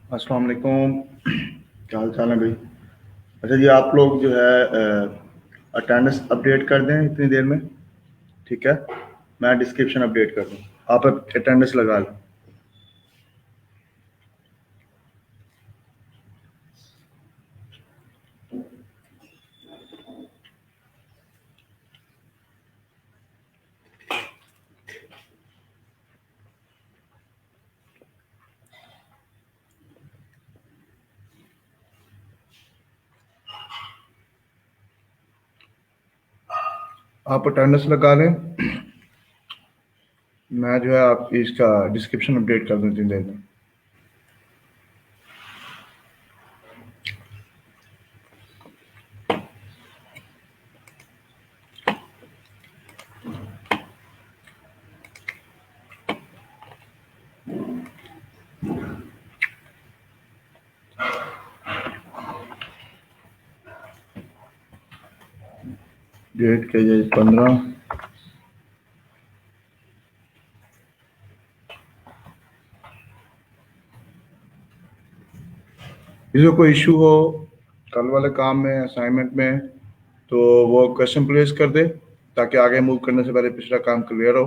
अस्सलाम वालेकुम। क्या हाल चाल है भाई? अच्छा जी, आप लोग जो है अटेंडेंस अपडेट कर दें इतनी देर में। ठीक है, मैं डिस्क्रिप्शन अपडेट कर दूँ, आप अटेंडेंस लगा लें। आप अटेंडेंस लगा लें, मैं जो है आप इसका डिस्क्रिप्शन अपडेट कर दूँ इतनी देर में। डेट के ये 15। किसी को कोई इशू हो कल वाले काम में, असाइनमेंट में, तो वो क्वेश्चन प्लेस कर दे ताकि आगे मूव करने से पहले पिछला काम क्लियर हो।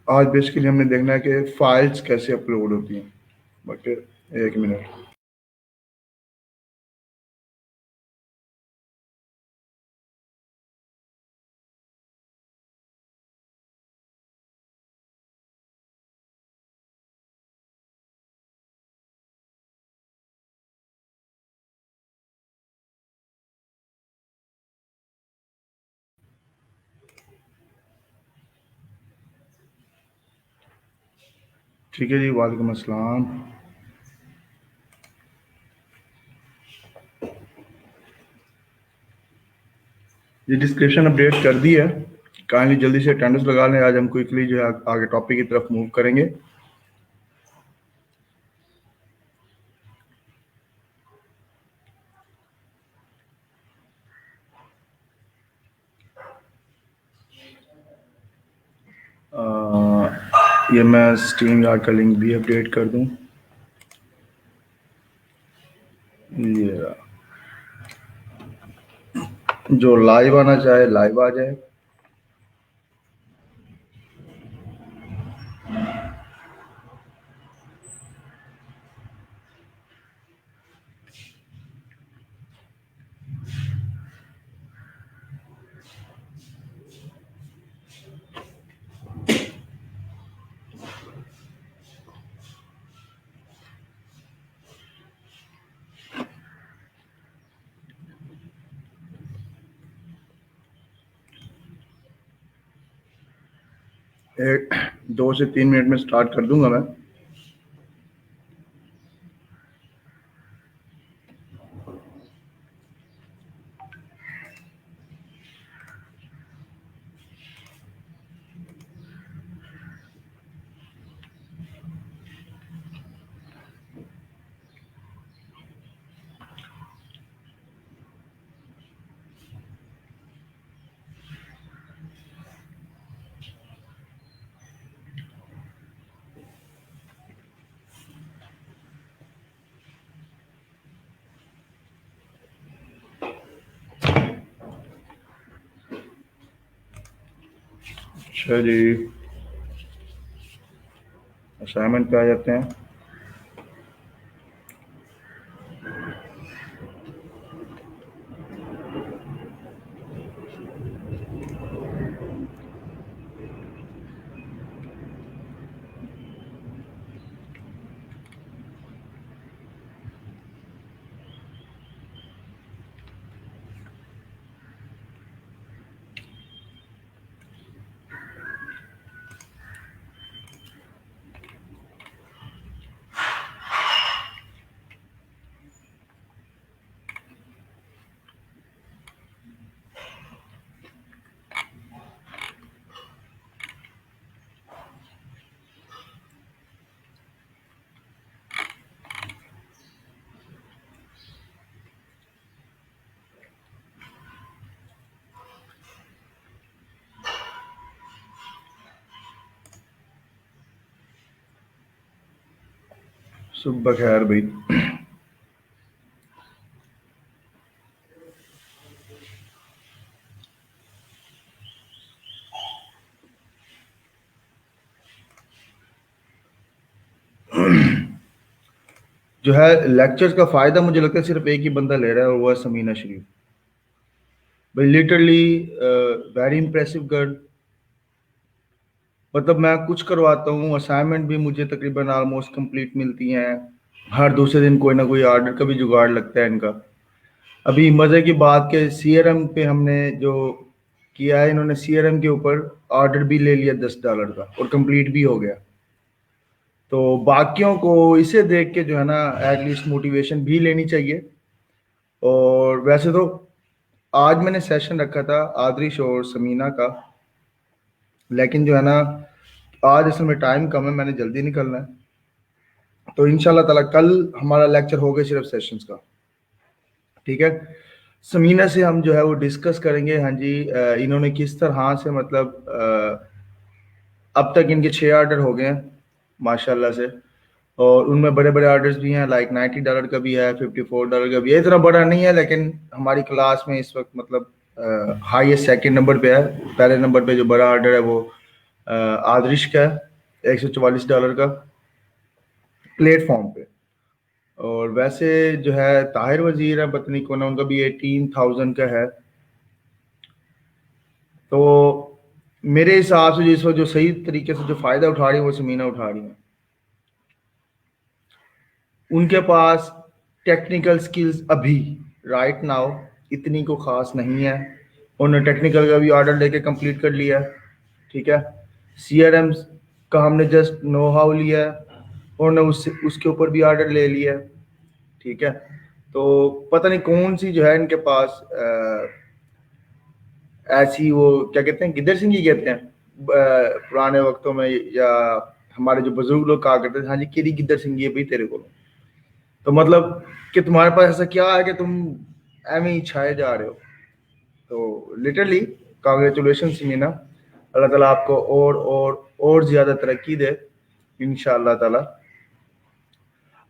आज बेसिकली हमने देखना है कि फाइल्स कैसे अपलोड होती हैं। बट एक मिनट, ठीक है जी, वालेकुम अस्सलाम। ये डिस्क्रिप्शन अपडेट कर दी है, काइंडली जल्दी से अटेंडेंस लगा लें। आज हम क्विकली जो है आगे टॉपिक की तरफ मूव करेंगे। ये मैं स्ट्रीम यार्ड का लिंक भी अपडेट कर दूं। ये जो लाइव आना चाहे लाइव आ जाए। एक 2 से 3 मिनट में स्टार्ट कर दूंगा मैं। अच्छा जी, असाइनमेंट पे आ जाते हैं। सुबह खैर भाई। जो है लेक्चर्स का फायदा मुझे लगता है सिर्फ एक ही बंदा ले रहा है और वो है समीना शरीफ भाई। Literally very impressive girl. मतलब मैं कुछ करवाता हूँ, असाइनमेंट भी मुझे तकरीबन ऑलमोस्ट कंप्लीट मिलती हैं। हर दूसरे दिन कोई ना कोई ऑर्डर का भी जुगाड़ लगता है इनका। अभी मजे की बात के सीआरएम पे हमने जो किया है, इन्होंने सीआरएम के ऊपर ऑर्डर भी ले लिया $10 का और कंप्लीट भी हो गया। तो बाकियों को इसे देख के जो है ना एटलीस्ट मोटिवेशन भी लेनी चाहिए। और वैसे तो आज मैंने सेशन रखा था आदरिश और समीना का, लेकिन जो है ना आज असल में टाइम कम है, मैंने जल्दी निकलना है। तो इंशाल्लाह ताला कल हमारा लेक्चर होगा सिर्फ सेशंस का, ठीक है। समीना से हम जो है वो डिस्कस करेंगे। हाँ जी, इन्होंने किस तरह से मतलब अब तक इनके 6 ऑर्डर हो गए हैं माशाल्लाह से, और उनमें बड़े बड़े ऑर्डर्स भी हैं, लाइक $90 का भी है, $54 का भी है। इतना बड़ा नहीं है, लेकिन हमारी क्लास में इस वक्त मतलब हाईएस्ट सेकंड नंबर पे है। पहले नंबर पे जो बड़ा ऑर्डर है वो आदरिश का है, $144 का प्लेटफॉर्म पे। और वैसे जो है ताहिर वजीर है, पत्नी को ना, उनका भी 18,000 का है। तो मेरे हिसाब से जिस वक्त जो सही तरीके से जो फायदा उठा रही है वो समीना उठा रही है। उनके पास टेक्निकल स्किल्स अभी राइट नाउ इतनी को खास नहीं है। उन्होंने टेक्निकल का भी ऑर्डर लेके कंप्लीट कर लिया है, ठीक है। सीआरएम का हमने जस्ट नो हाउ लिया है, उन्होंने उसके ऊपर भी ऑर्डर ले लिया है, ठीक है। तो पता नहीं कौन सी जो है इनके पास ऐसी वो क्या कहते हैं, गिद्दर सिंह ही कहते हैं पुराने वक्तों में, या हमारे जो बुजुर्ग लोग कहा करते थे, हाँ जी केरी गिद्दर सिंह है भाई तेरे को। तो मतलब कि तुम्हारे पास ऐसा क्या है कि तुम एम ही छाए जा रहे हो। तो लिटरली कांग्रेचुलेशन मीना, अल्लाह ताला आपको और ज्यादा तरक्की दे इंशाअल्लाह ताला।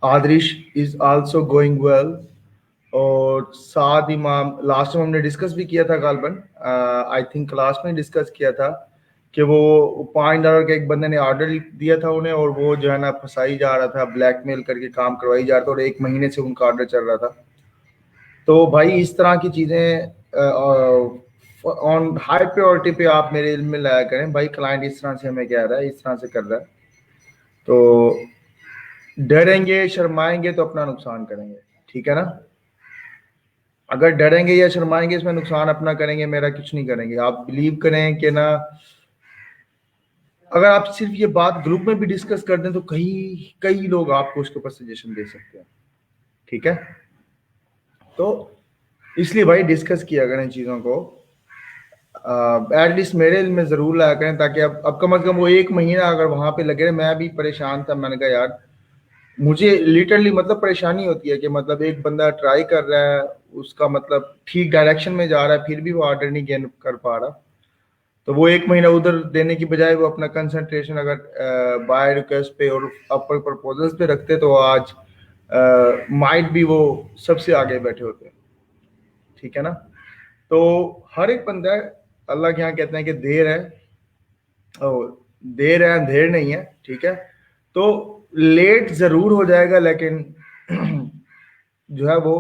आदरिश इज आल्सो गोइंग वेल। और साथ ही लास्ट में हमने डिस्कस भी किया था गालबन, आई थिंक क्लास में डिस्कस किया था कि वो $5 का एक बंदे ने ऑर्डर दिया था उन्हें, और वो जो है ना फंसाई जा रहा था, ब्लैकमेल करके काम करवाई जा रहा था, और 1 महीने से उनका ऑर्डर चल रहा था। तो भाई इस तरह की चीजें ऑन हाई प्रायोरिटी पे आप मेरे इल्म में लाया करें। भाई क्लाइंट इस तरह से हमें कह रहा है, इस तरह से कर रहा है, तो डरेंगे शर्माएंगे तो अपना नुकसान करेंगे, ठीक है ना। अगर डरेंगे या शर्माएंगे इसमें नुकसान अपना करेंगे, मेरा कुछ नहीं करेंगे। आप बिलीव करें कि ना, अगर आप सिर्फ ये बात ग्रुप में भी डिस्कस कर दें तो कई कई लोग आपको उसके ऊपर सजेशन दे सकते हैं, ठीक है। तो इसलिए भाई डिस्कस किया करें चीज़ों को, एटलीस्ट मेरे में ज़रूर लाया करें, ताकि अब कम अज़ कम वो 1 महीना अगर वहाँ पे लगे रहे। मैं भी परेशान था, मैंने कहा यार मुझे लिटरली मतलब परेशानी होती है कि मतलब एक बंदा ट्राई कर रहा है, उसका मतलब ठीक डायरेक्शन में जा रहा है, फिर भी वो ऑर्डर नहीं गेन कर पा रहा। तो वो 1 महीना उधर देने की बजाय वो अपना कंसंट्रेशन अगर बाय रिक्वेस्ट पे और अपर प्रपोजल्स पे रखते तो आज माइट भी वो सबसे आगे बैठे होते, ठीक है ना। तो हर एक बंदा, अल्लाह के यहाँ कहते हैं कि देर है, देर है अंधेर नहीं है, ठीक है। तो लेट जरूर हो जाएगा, लेकिन जो है वो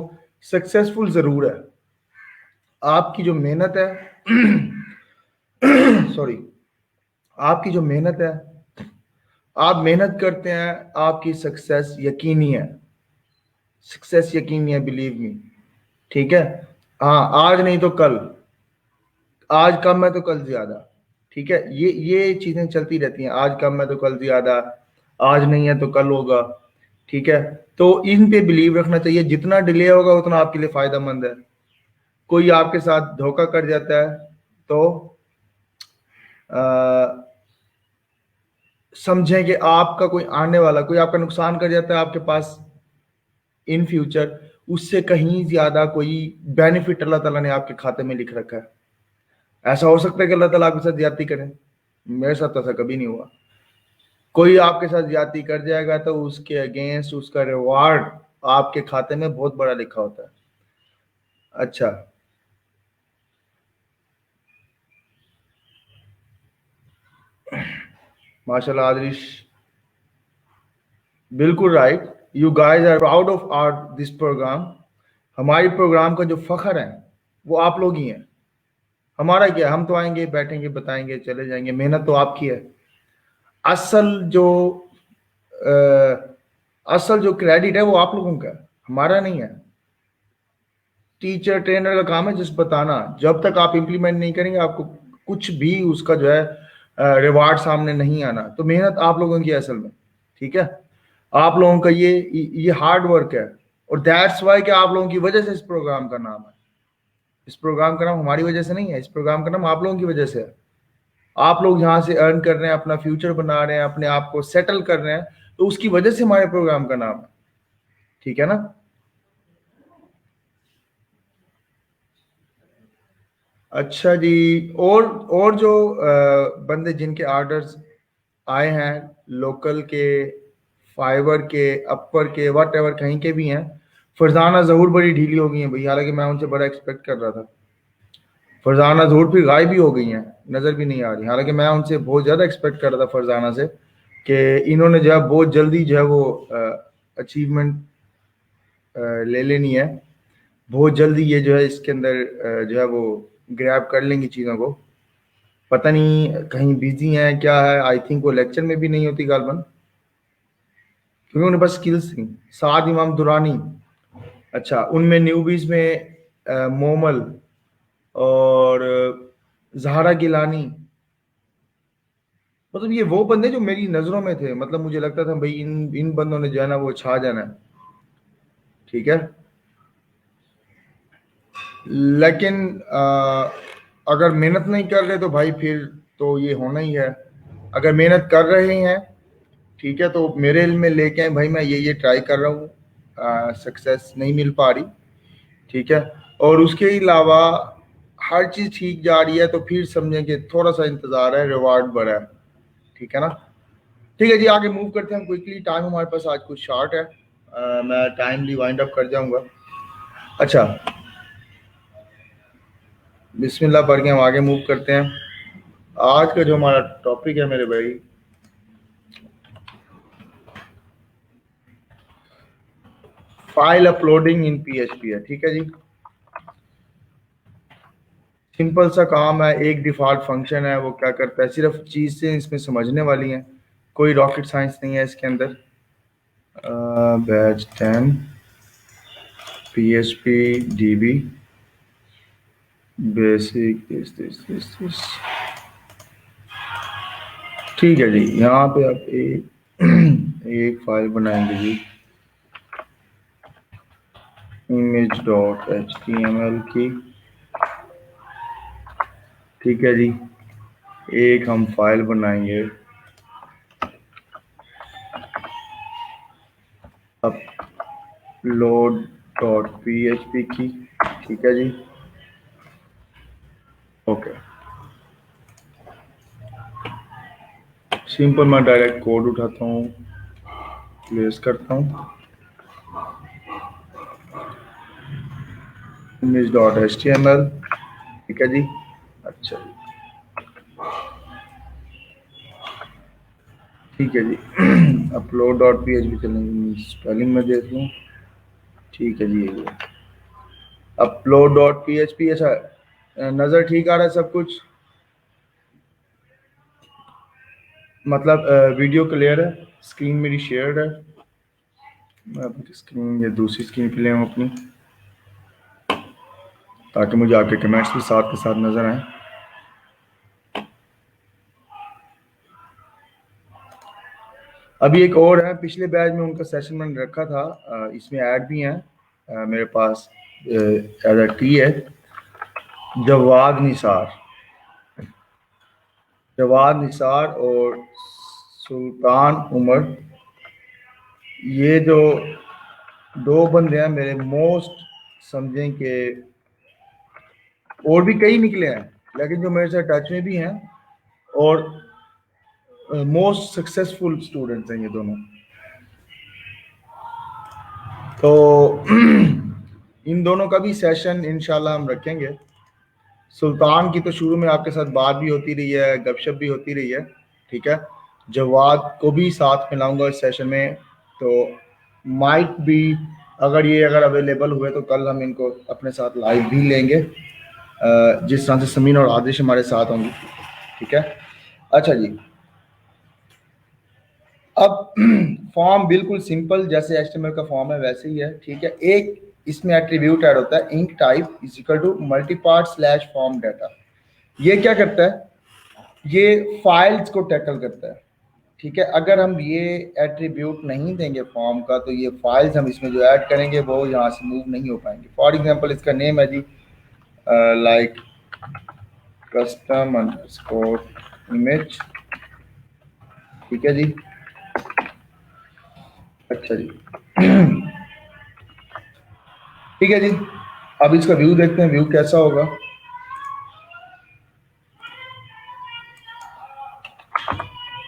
सक्सेसफुल जरूर है। आपकी जो मेहनत है सॉरी, आपकी जो मेहनत है, आप मेहनत करते हैं, आपकी सक्सेस यकीनी है, सक्सेस यकीनी है, बिलीव मी, ठीक है। हाँ, आज नहीं तो कल, आज कम है तो कल ज्यादा, ठीक है। ये चीजें चलती रहती हैं, आज कम है तो कल ज्यादा, आज नहीं है तो कल होगा, ठीक है। तो इन पे बिलीव रखना चाहिए, जितना डिले होगा उतना आपके लिए फायदेमंद है। कोई आपके साथ धोखा कर जाता है तो समझें कि आपका कोई आने वाला, कोई आपका नुकसान कर जाता है आपके पास इन फ्यूचर, उससे कहीं ज्यादा कोई बेनिफिट अल्लाह ताला ने आपके खाते में लिख रखा है। ऐसा हो सकता है कि अल्लाह ताला आपके साथ ज्यादती करें, मेरे साथ तो ऐसा कभी नहीं हुआ। कोई आपके साथ ज्यादती कर जाएगा तो उसके अगेंस्ट उसका रिवार्ड आपके खाते में बहुत बड़ा लिखा होता है। अच्छा, माशाल्लाह आदरिश, बिल्कुल right. You guys are proud of our this program. हमारी प्रोग्राम का जो फखर है वो आप लोग ही हैं। हमारा क्या, हम तो आएंगे, बैठेंगे, बताएंगे, चले जाएंगे। मेहनत तो आपकी है। असल जो असल जो क्रेडिट है वो आप लोगों का है, हमारा नहीं है। टीचर ट्रेनर का काम है जस्ट बताना। जब तक आप इम्प्लीमेंट नहीं करेंगे आपको कुछ भी उसका जो है रिवार्ड सामने नहीं आना। तो मेहनत आप लोगों की है असल में, ठीक है। आप लोगों का ये हार्ड वर्क है। और दैट्स वाई कि आप लोगों की वजह से इस प्रोग्राम का नाम है। इस प्रोग्राम का नाम हमारी वजह से नहीं है, इस प्रोग्राम का नाम आप लोगों की वजह से है। आप लोग यहाँ से अर्न कर रहे हैं, अपना फ्यूचर बना रहे हैं, अपने आप को सेटल कर रहे हैं, तो उसकी वजह से हमारे प्रोग्राम का नाम है, ठीक है ना। अच्छा जी। और जो बंदे जिनके ऑर्डर्स आए हैं, लोकल के, फाइबर के, अपर के, वट एवर कहीं के भी हैं। फरजाना जहूर बड़ी ढीली हो गई हैं भाई, हालांकि मैं उनसे बड़ा एक्सपेक्ट कर रहा था। फरजाना जहूर फिर गायब भी हो गई हैं, नजर भी नहीं आ रही, हालांकि मैं उनसे बहुत ज्यादा एक्सपेक्ट कर रहा था फरजाना से कि इन्होंने जो है बहुत जल्दी जो है वो अचीवमेंट ले लेनी है। बहुत जल्दी ये जो है इसके अंदर जो है वो ग्रैब कर लेंगी चीज़ों को। पता नहीं कहीं बिजी हैं क्या है, आई थिंक वो लेक्चर में भी नहीं होती गालबन, क्योंकि उन्हें पास स्किल्स थी। साद इमाम दुरानी, अच्छा उनमें न्यूबीज में मोमल और जहरा गिलानी, मतलब ये वो बंदे जो मेरी नज़रों में थे। मतलब मुझे लगता था भाई इन इन बंदों ने जो है ना वो छा जाना है, ठीक है। लेकिन अगर मेहनत नहीं कर रहे तो भाई फिर तो ये होना ही है। अगर मेहनत कर रहे हैं, ठीक है, तो मेरे इल्म में लेके आए भाई, मैं ये ट्राई कर रहा हूँ, सक्सेस नहीं मिल पा रही, ठीक है। और उसके अलावा हर चीज़ ठीक जा रही है तो फिर समझें कि थोड़ा सा इंतज़ार है, रिवार्ड बड़ा है, ठीक है ना। ठीक है जी, आगे मूव करते हैं हम क्विकली। टाइम हमारे पास आज कुछ शॉर्ट है, मैं टाइमली वाइंड अप कर जाऊंगा। अच्छा, बिस्मिल्लाह पढ़ के हम आगे मूव करते हैं। आज का जो हमारा टॉपिक है मेरे भाई, फाइल अपलोडिंग इन पीएचपी है, ठीक है जी। सिंपल सा काम है, एक डिफॉल्ट फंक्शन है, वो क्या करता है, सिर्फ चीज़ से इसमें समझने वाली है, कोई रॉकेट साइंस नहीं है इसके अंदर। Batch 10 PHP DB basic this, ठीक है जी। यहाँ पे आप एक फाइल बनाएंगे जी, image.html की, ठीक है जी। एक हम फाइल बनाएंगे upload.php की, ठीक है जी। ओके, सिंपल मैं डायरेक्ट कोड उठाता हूँ, प्लेस करता हूँ, image.html, ठीक है जी। अच्छा जी, ठीक है जी। upload.php चलेंगे, स्पेलिंग में देख लूँ, ठीक है जी। ये upload.php, ऐसा नज़र ठीक आ रहा है सब कुछ, मतलब वीडियो क्लियर है, स्क्रीन मेरी शेयर्ड है। मैं अपनी स्क्रीन या दूसरी स्क्रीन पे ले आऊँ अपनी, ताकि मुझे आपके कमेंट्स भी साथ के साथ नज़र आए। अभी एक और है, पिछले बैच में उनका सेशन मैंने रखा था, इसमें ऐड भी हैं मेरे पास, एज अ टी है, जवाद निसार, जवाद निसार और सुल्तान उमर। ये जो दो बंदे हैं मेरे मोस्ट, समझें कि और भी कई निकले हैं, लेकिन जो मेरे साथ टच में भी हैं और मोस्ट सक्सेसफुल स्टूडेंट्स हैं ये दोनों। तो इन दोनों का भी सेशन इंशाल्लाह हम रखेंगे। सुल्तान की तो शुरू में आपके साथ बात भी होती रही है, गपशप भी होती रही है, ठीक है। जवाद को भी साथ में लाऊंगा इस सेशन में, तो माइट भी अगर अवेलेबल हुए तो कल हम इनको अपने साथ लाइव भी लेंगे, जिस तरह से समीन और आदिश हमारे साथ होंगे, ठीक है। अच्छा जी, अब फॉर्म बिल्कुल सिंपल जैसे HTML का फॉर्म है वैसे ही है, ठीक है। एक इसमें एट्रीब्यूट ऐड होता है, enctype is equal to multipart slash form data. ये क्या करता है, ये फाइल्स को टैकल करता है, ठीक है। अगर हम ये एट्रीब्यूट नहीं देंगे फॉर्म का तो ये फाइल्स हम इसमें जो ऐड करेंगे वो यहाँ से मूव नहीं हो पाएंगे। फॉर एग्जांपल इसका नेम है जी लाइक कस्टम अंडरस्कोर इमेज, ठीक है जी। अच्छा जी ठीक है जी, अब इसका व्यू देखते हैं, व्यू कैसा होगा।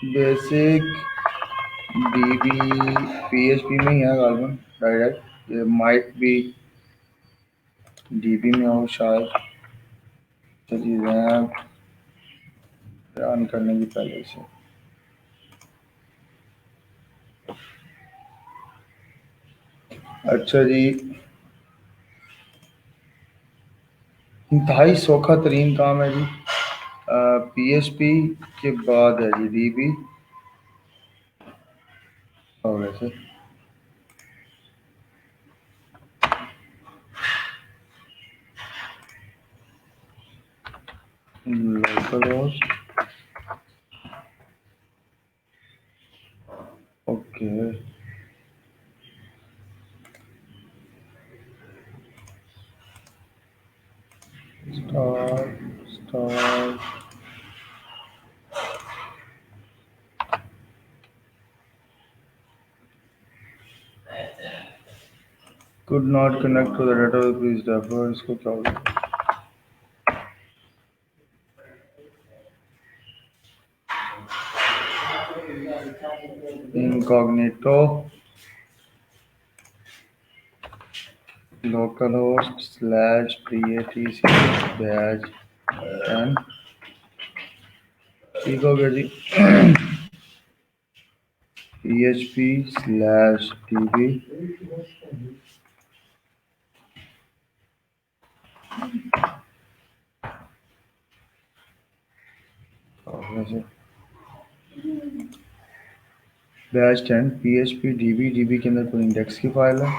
बेसिक डीबी PHP में ही है गालबन डायरेक्ट, ये माइट भी डीबी में हो शायद। चलिए रैम रन करने की पहले से, अच्छा जी, इंतहाई सौखा तरीन काम है जी। PHP के बाद है जी डीबी, और वैसे local host, okay, star star could not connect to the database, please refer, इसको क्या होगा, incognito localhost slash PATC batch 10, ठीक हो गया जी। PHP slash DB, batch 10 PHP DB के अंदर कोई इंडेक्स की फाइल है,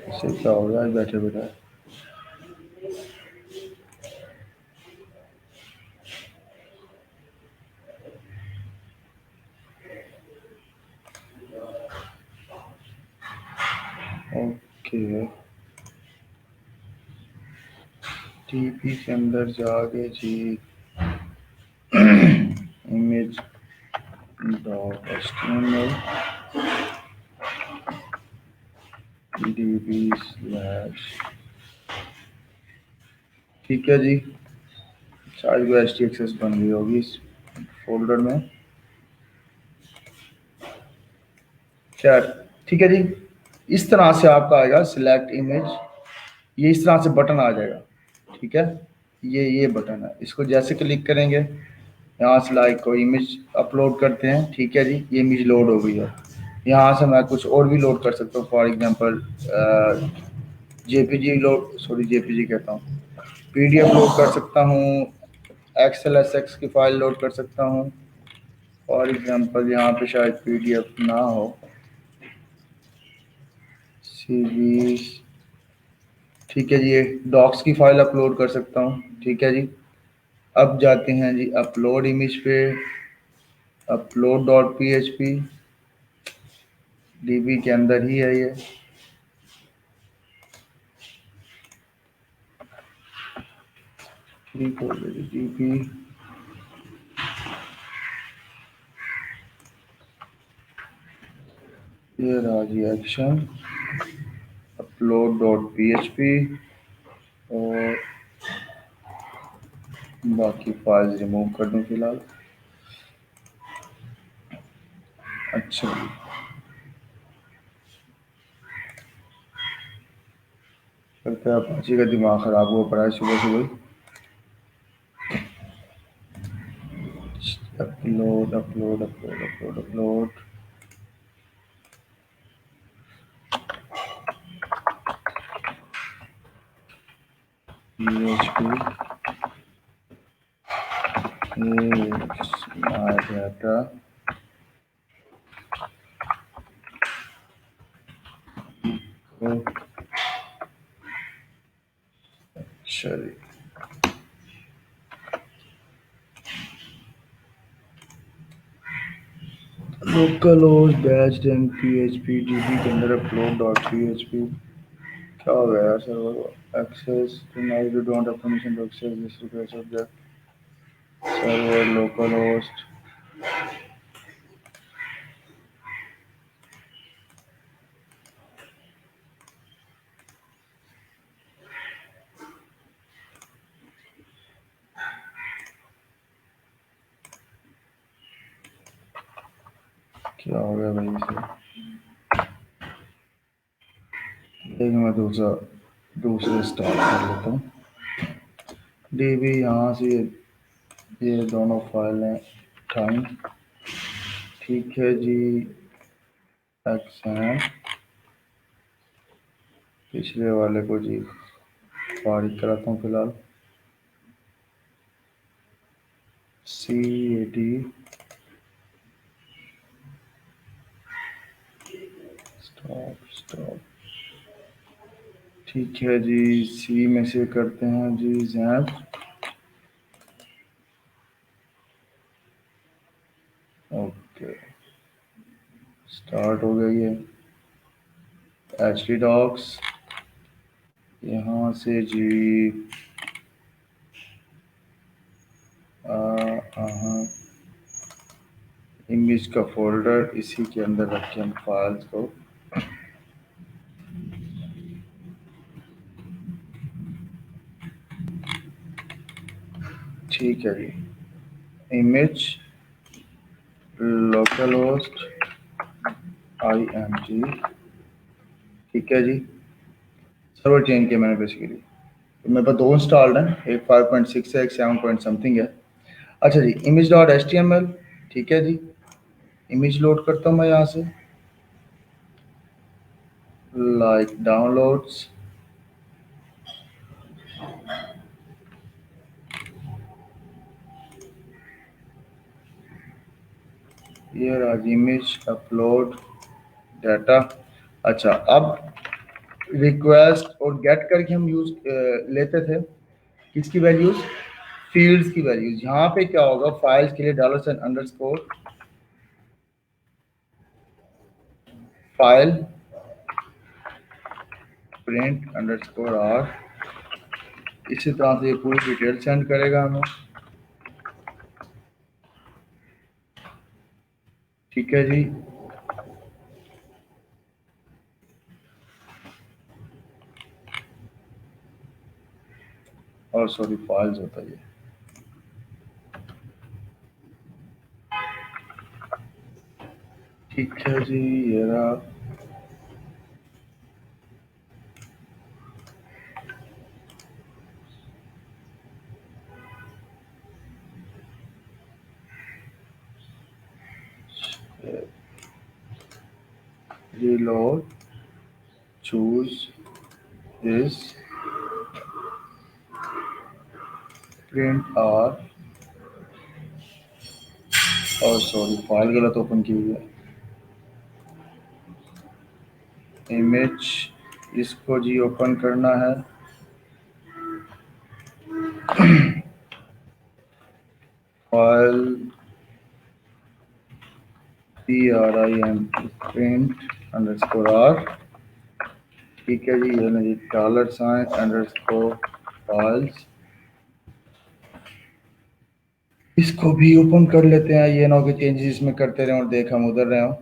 इससे क्या हो रहा है बैठे बैठे। ओके, टीपी के अंदर जाके जी image dot HTML DB slash, ठीक है जी, शायद वो HTXS बन गई होगी इस फोल्डर में, खैर ठीक है जी। इस तरह से आपका आएगा सिलेक्ट इमेज, ये इस तरह से बटन आ जाएगा, ठीक है। ये बटन है, इसको जैसे क्लिक करेंगे यहाँ से लाइक कोई इमेज अपलोड करते हैं, ठीक है जी, ये इमेज लोड हो गई है। यहाँ से मैं कुछ और भी लोड कर सकता हूँ, for example JPG load, sorry JPG कहता हूँ, PDF लोड कर सकता हूँ, XLSX की फाइल लोड कर सकता हूँ। फॉर एग्जांपल यहाँ पे शायद PDF ना हो, CVs, ठीक है जी, ये डॉक्स की फाइल अपलोड कर सकता हूँ, ठीक है जी। अब जाते हैं जी अपलोड इमेज पे, अपलोड डॉट PHP DB के अंदर ही है ये, ठीक हो गया DB, ये रहा जी एक्शन अपलोड डॉट PHP और बाकी फाइल्स रिमूव कर दूं फिलहाल। अच्छा, लगता है अपाची का दिमाग ख़राब हुआ पड़ा है सुबह सुबह। Upload upload upload upload upload. PHP is my data equal। चलिए, लोकल होस्ट बैच्ड इन PHP DB के अंदर अपलोड डॉट PHP। क्या हो गया यार server access now you don't have permission to access this request object server localhost. क्या हो गया भाई इसे? एक मैं दूसरे स्टार्ट कर लेता हूँ। DB यहाँ से ये दोनों फाइलें टाइम, ठीक है जी। एक्स हैं, पिछले वाले को जी फारिग कराता हूँ फिलहाल। CAD स्टॉप स्टॉप, ठीक है जी। सी में से करते हैं जी जैप। ओके, स्टार्ट हो गई है। htdocs यहाँ से जी इमेज का फोल्डर, इसी के अंदर रखें हम फाइल्स को। ठीक है जी, इमेज लोकल होस्ट IMG, ठीक है जी। सर्वर चेंज किया मैंने बेसिकली, तो मेरे पास दो इंस्टॉल्ड हैं, एक 5.6 है, एक 7 पॉइंट समथिंग है। अच्छा जी, इमेज डॉट HTML, ठीक है जी। इमेज लोड करता हूँ मैं यहाँ से, लाइक डाउनलोड्स, हियर आज इमेज अपलोड डाटा। अच्छा, अब रिक्वेस्ट और गेट करके हम यूज लेते थे किसकी वैल्यूज? फील्ड्स की वैल्यूज। यहाँ पे क्या होगा, फाइल्स के लिए $underscore file print underscore r, इसी तरह से ये पूरी डिटेल सेंड करेगा हमें, ठीक है जी। और सॉरी फाइल्स होता है ये, ठीक है जी। ये रहा, reload, choose this, print r, और सॉरी फाइल गलत ओपन की हुई है, इमेज, इसको जी ओपन करना है, फाइल print अंडरस्कोर r, ठीक है जी। ये नहीं $अंडरस्कोर फाइल्स, इसको भी ओपन कर लेते हैं। ये ना कि चेंजेस इसमें करते रहे और देख हम उधर रहे हो,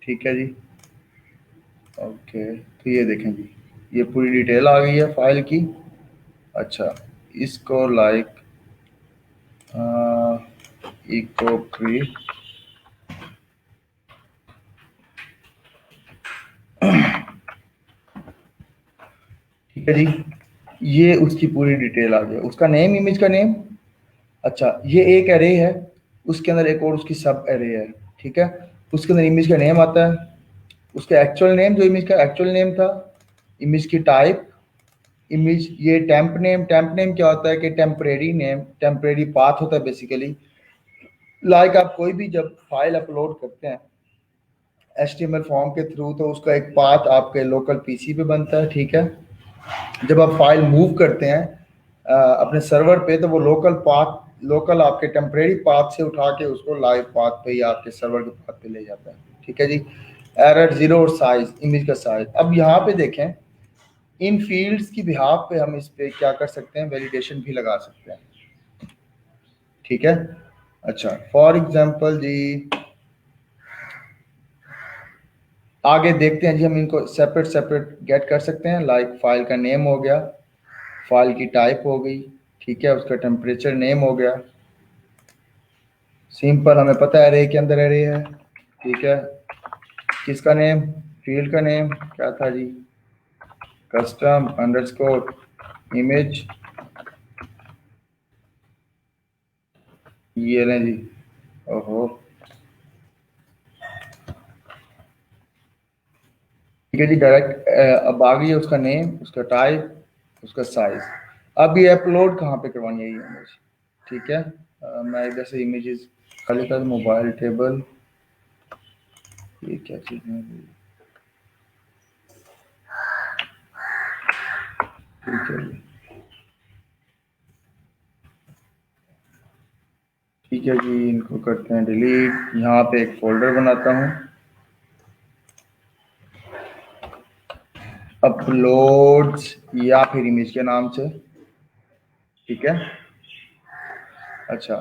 ठीक है जी। ओके, तो ये देखें जी, ये पूरी डिटेल आ गई है फाइल की। अच्छा, इसको लाइक इको क्री ठीक है जी, ये उसकी पूरी डिटेल आ गया, उसका नेम, इमेज का नेम। अच्छा, ये एक एरे है, उसके अंदर एक और उसकी सब एरे है, ठीक है। उसके अंदर इमेज का नेम आता है, उसका एक्चुअल नेम, जो इमेज का एक्चुअल नेम था, इमेज की टाइप, इमेज, ये टेम्प नेम। टेम्प नेम क्या होता है कि टेम्परेरी नेम, टेम्परेरी पाथ होता है बेसिकली। लाइक आप कोई भी जब फाइल अपलोड करते हैं HTML फॉर्म के थ्रू, तो उसका एक पाथ आपके लोकल पीसी पे बनता है, ठीक है। जब आप फाइल मूव करते हैं अपने सर्वर पे, तो वो लोकल पाथ, लोकल आपके टेम्परेरी पाथ से उठा के उसको लाइव पाथ पे या आपके सर्वर के पाथ पे ले जाता है, ठीक है जी। एरर जीरो और साइज, इमेज का साइज। अब यहाँ पे देखें, इन फील्ड्स की बिहाफ पे हम इस पे क्या कर सकते हैं, वैलिडेशन भी लगा सकते हैं, ठीक है। अच्छा, फॉर एग्जांपल जी, आगे देखते हैं जी, हम इनको सेपरेट सेपरेट गेट कर सकते हैं। लाइक फाइल का नेम हो गया, फाइल की टाइप हो गई, ठीक है, उसका टेम्परेचर नेम हो गया, सिंपल, हमें पता है एरे के अंदर एरे है, ठीक है। किसका नेम, फील्ड का नेम क्या था जी, कस्टम अंडरस्कोर इमेज, ये लें जी। ओहो, ठीक है जी, डायरेक्ट अब आ गई है उसका नेम, उसका टाइप, उसका साइज। अब ये अपलोड कहाँ पे करवानी है ये इमेज, ठीक है। मैं इधर से इमेजेस खाली कर, मोबाइल टेबल, ये क्या चीज़ है, ठीक है जी, ठीक है जी, इनको करते हैं डिलीट। यहाँ पे एक फोल्डर बनाता हूँ, अपलोड्स या फिर इमेज के नाम से, ठीक है। अच्छा,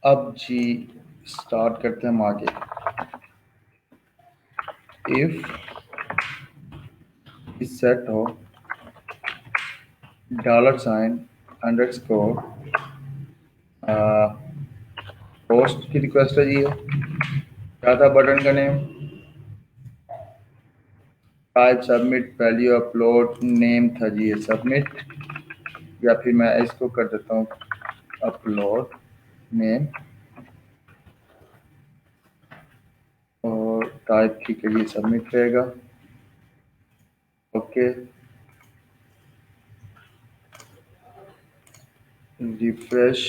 अब जी स्टार्ट करते हैं हम आगे। इफ इस सेट हो $, अंडरस्कोर पोस्ट की रिक्वेस्ट है जी, ये क्या था बटन का name, type submit, value upload, name था जी ये सबमिट, या फिर मैं इसको कर देता हूँ अपलोड नेम, और टाइप ठीक है, ये सबमिट रहेगा, ओके। रिफ्रेश,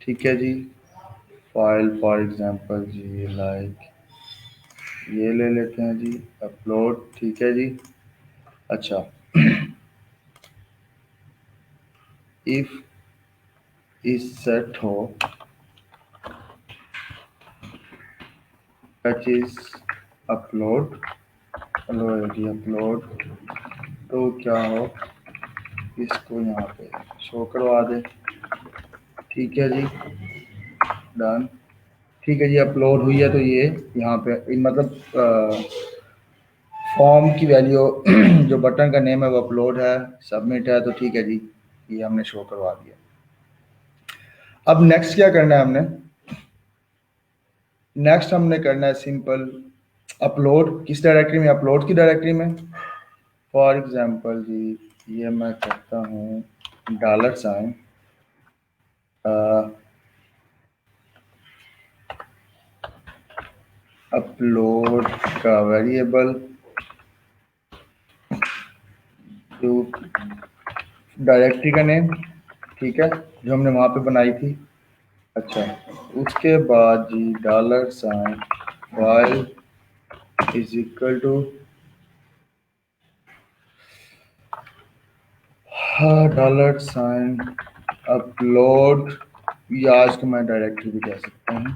ठीक है जी। फाइल फॉर एग्जांपल जी, लाइक ये ले लेते हैं जी, अपलोड, ठीक है जी। अच्छा, इफ इस सेट हो चीज अपलोड, हेलो जी अपलोड, तो क्या हो, इसको यहाँ पे शो करवा दे, ठीक है जी, डन, ठीक है जी। अपलोड हुई है तो ये यहाँ पे मतलब फॉर्म की वैल्यू जो बटन का नेम है वो अपलोड है, सबमिट है, तो ठीक है जी, ये हमने शो करवा दिया। अब नेक्स्ट क्या करना है हमने, नेक्स्ट हमने करना है सिंपल अपलोड, किस डायरेक्टरी में, अपलोड की डायरेक्टरी में। फॉर एग्जांपल जी, ये मैं करता हूँ $, अपलोड का वेरिएबल, जो डायरेक्टरी का नेम, ठीक है, जो हमने वहाँ पे बनाई थी। अच्छा, उसके बाद जी $, file is equal to $, upload, या इसको मैं डायरेक्टरी भी कह सकता हूँ,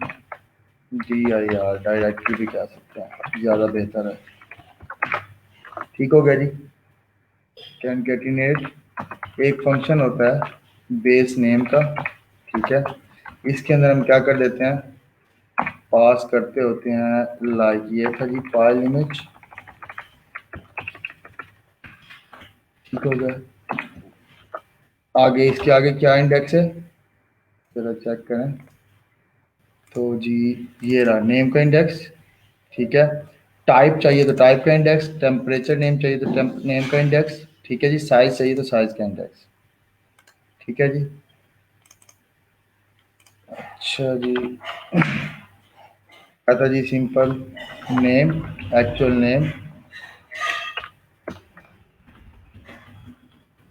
DIR डायरेक्टरी भी कह सकते हैं, ज़्यादा बेहतर है, ठीक हो गया जी। कैनकेटिनेट एक फंक्शन होता है बेस नेम का, ठीक है। इसके अंदर हम क्या कर देते हैं, पास करते होते हैं, लाइक ये था जी फाइल इमेज, ठीक हो गया। आगे इसके आगे क्या इंडेक्स है, जरा चेक करें। तो जी ये रहा नेम का इंडेक्स, ठीक है। टाइप चाहिए तो टाइप का इंडेक्स, टेम्परेचर नेम चाहिए तो नेम का इंडेक्स, ठीक है जी। साइज चाहिए तो साइज का इंडेक्स, ठीक है जी। अच्छा जी, आता जी सिंपल नेम, एक्चुअल नेम,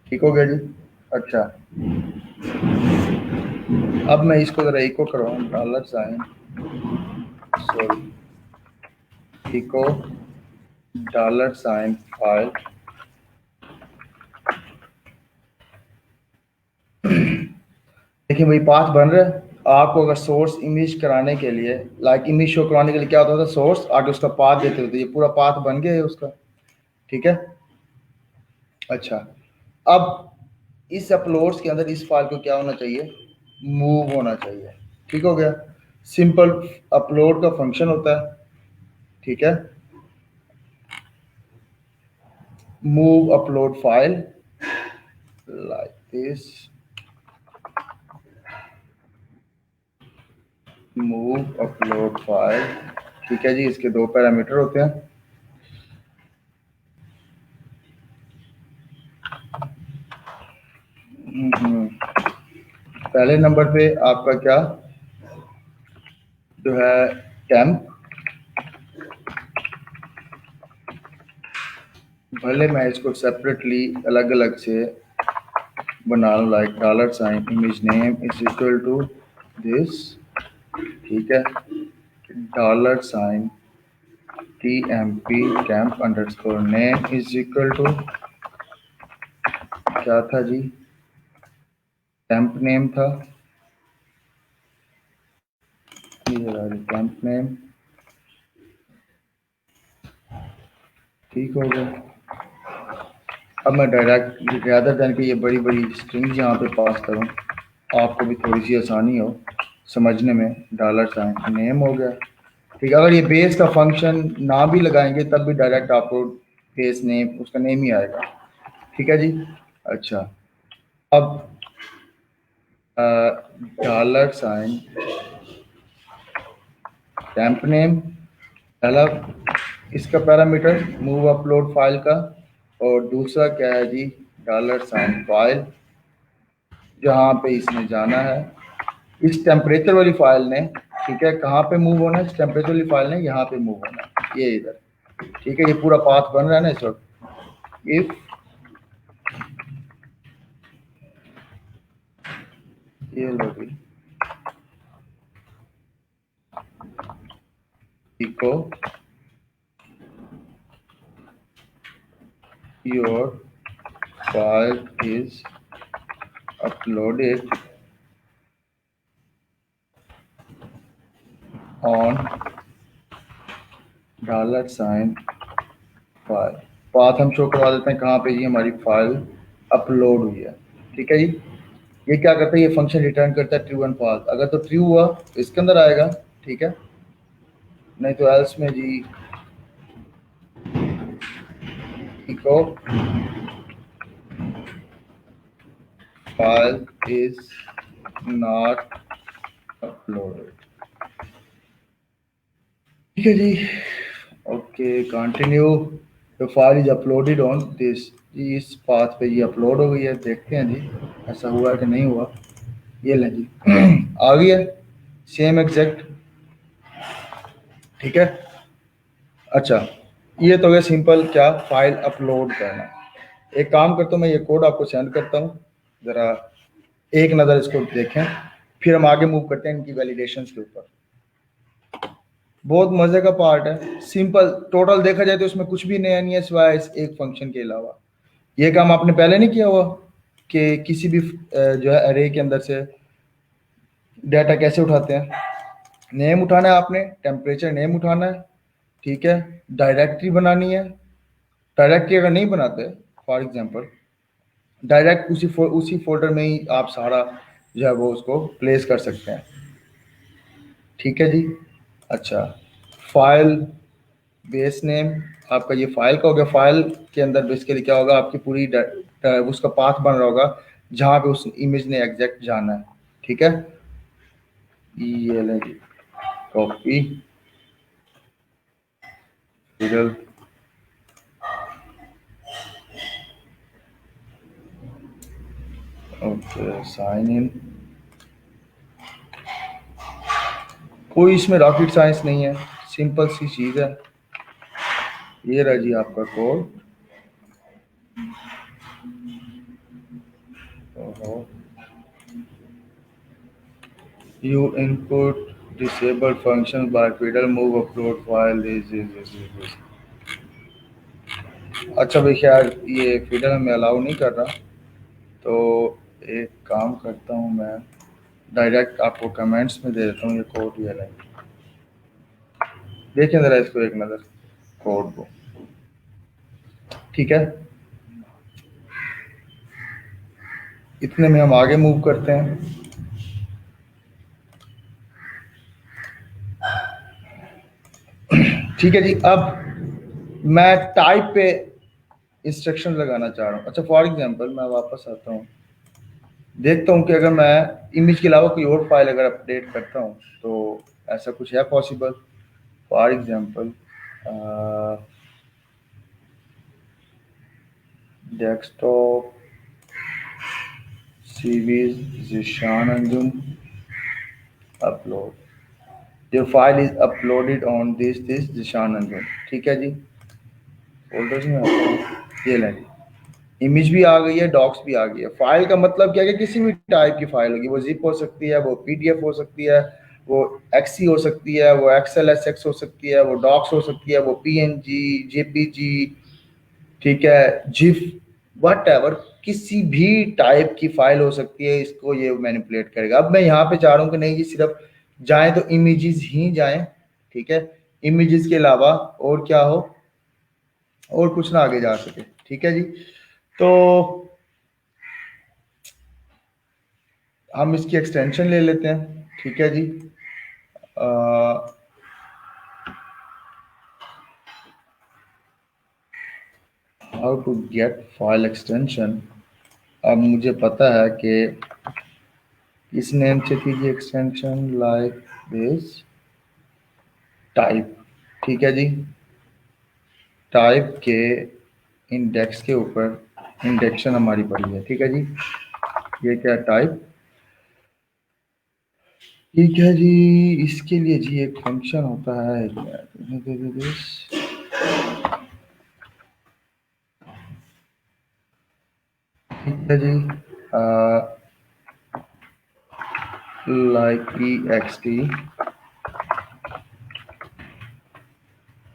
ठीक हो गया जी। अच्छा, अब मैं इसको जरा इको करवाऊँ, dollar sign, sorry, echo dollar sign file. देखिए भाई पाथ बन रहा है। आपको अगर सोर्स इमेज कराने के लिए, लाइक इमेज शो कराने के लिए क्या होता था, सोर्स आगे उसका पाथ देते होते, ये पूरा पाथ बन गया है उसका, ठीक है। अच्छा, अब इस अपलोड्स के अंदर इस फाइल को क्या होना चाहिए, मूव होना चाहिए, ठीक हो गया। सिंपल अपलोड का फंक्शन होता है, ठीक है। Move upload file like this, move upload file, ठीक है जी। इसके दो पैरामीटर होते हैं, पहले नंबर पे आपका क्या जो है, टेम्प, भले मैं इसको सेपरेटली अलग अलग से बना लूँ, like dollar sign image name is equal to this, ठीक है। Dollar sign t m p temp underscore name is equal to क्या था जी, टेम्प नेम था, ये टेम्प नेम, ठीक हो गया। अब मैं डायरेक्ट ज़्यादा देन कि ये बड़ी बड़ी स्ट्रिंग्स यहाँ पे पास करूँ, आपको भी थोड़ी सी आसानी हो समझने में, डॉलर साइन नेम हो गया, ठीक है। अगर ये बेस का फंक्शन ना भी लगाएंगे तब भी डायरेक्ट आपको बेस नेम उसका नेम ही आएगा, ठीक है जी। अच्छा, अब डॉलर साइन टेम्प नेम, पहला इसका पैरामीटर मूव अपलोड फाइल का, और दूसरा क्या है जी, डॉलर साइन फाइल, जहाँ पे इसने जाना है इस टेम्परेचर वाली फाइल ने, ठीक है। कहाँ पे मूव होना है इस टेम्परेचर वाली फाइल ने, यहाँ पे मूव होना है, ये इधर, ठीक है। ये पूरा पाथ बन रहा है ना इस वक्त। इफ ये लोगी echo your file is uploaded on dollar sign file, path हम शो करवा देते हैं कहाँ पे जी, हमारी फाइल अपलोड हुई है, ठीक है जी। ये क्या करता है, ये फंक्शन रिटर्न करता है ट्रू एंड फॉल्स, अगर तो ट्रू हुआ तो इसके अंदर आएगा, ठीक है, नहीं तो एल्स में जी echo file is not uploaded, ठीक है जी। Okay continue, the file is uploaded on this, इस पाथ पे ये अपलोड हो गई है, देखते हैं जी ऐसा हुआ कि नहीं हुआ। ये लें जी आ गई है सेम एग्जैक्ट, ठीक है। अच्छा, ये तो है सिंपल क्या, फाइल अपलोड करना। एक काम करता हूँ, मैं ये कोड आपको सेंड करता हूँ, ज़रा एक नज़र इसको देखें, फिर हम आगे मूव करते हैं इनकी वैलिडेशन के ऊपर। बहुत मज़े का पार्ट है, सिंपल, टोटल देखा जाए तो इसमें कुछ भी नया नहीं है सिवाय इस एक फंक्शन के अलावा। ये काम आपने पहले नहीं किया हुआ कि किसी भी जो है अरे के अंदर से डाटा कैसे उठाते हैं, नेम उठाना है आपने, टेम्परेचर नेम उठाना है, ठीक है। डायरेक्टरी बनानी है, डायरेक्टरी अगर नहीं बनाते फॉर एग्जांपल, डायरेक्ट उसी फोल्डर में ही आप सारा जो है वो उसको प्लेस कर सकते हैं, ठीक है जी। अच्छा, फाइल बेस नेम, आपका ये फाइल का हो गया, फाइल के अंदर बेसिकली क्या होगा, आपकी पूरी उसका पाथ बन रहा होगा जहाँ पे उस इमेज ने एग्जैक्ट जाना है। ठीक है, ये लें जी, copy fiddle, okay sign in. कोई इसमें रॉकेट साइंस नहीं है, सिंपल सी चीज़ है। ये रहा जी आपका कोड। ओहो, you input disable function by fiddle move upload file this। अच्छा भाई खैर ये फिडल में अलाउ नहीं कर रहा, तो एक काम करता हूँ मैं, डायरेक्ट आपको कमेंट्स में दे देता हूँ ये कोड, ये लाइन देखें ज़रा इसको एक नज़र, कोड को। ठीक है, इतने में हम आगे मूव करते हैं। ठीक है जी, अब मैं टाइप पे इंस्ट्रक्शन लगाना चाह रहा हूँ। अच्छा फॉर एग्जांपल मैं वापस आता हूँ, देखता हूँ कि अगर मैं इमेज के अलावा कोई और फाइल अगर अपडेट करता हूँ तो ऐसा कुछ है possible. For example desktop CVs Zeeshan Anjum upload, your file is uploaded on this Zeeshan Anjum. ठीक है जी, फोल्डर्स में आता हूँ, ये लें, इमेज भी आ गई है, डॉक्स भी आ गई है। फाइल का मतलब क्या है कि किसी भी टाइप की फाइल होगी, वो जिप हो सकती है, वो पीडीएफ हो सकती है, वो एक्सी हो सकती है, वो एक्सएलएसएक्स हो सकती है, वो डॉक्स हो सकती है, वो पीएनजी, जेपीजी, ठीक है, जिफ, वट एवर, किसी भी टाइप की फाइल हो सकती है, इसको ये मैनिपुलेट करेगा। अब मैं यहाँ पे चाह रहा हूँ कि नहीं जी सिर्फ जाए तो इमेजेस ही जाएं। ठीक है, इमेजेस के अलावा और क्या हो, और कुछ ना आगे जा सके। ठीक है जी, तो हम इसकी एक्सटेंशन ले लेते हैं। ठीक है जी, how to get file extension. अब मुझे पता है कि इस नेम से कीजिए एक्सटेंशन लाइक दिस टाइप। ठीक है जी, टाइप के इंडेक्स के ऊपर इंडेक्शन हमारी पड़ी है। ठीक है जी, ये क्या टाइप। ठीक है जी, इसके लिए जी एक फंक्शन होता है, ठीक है जी, लाइक ई एक्स टी।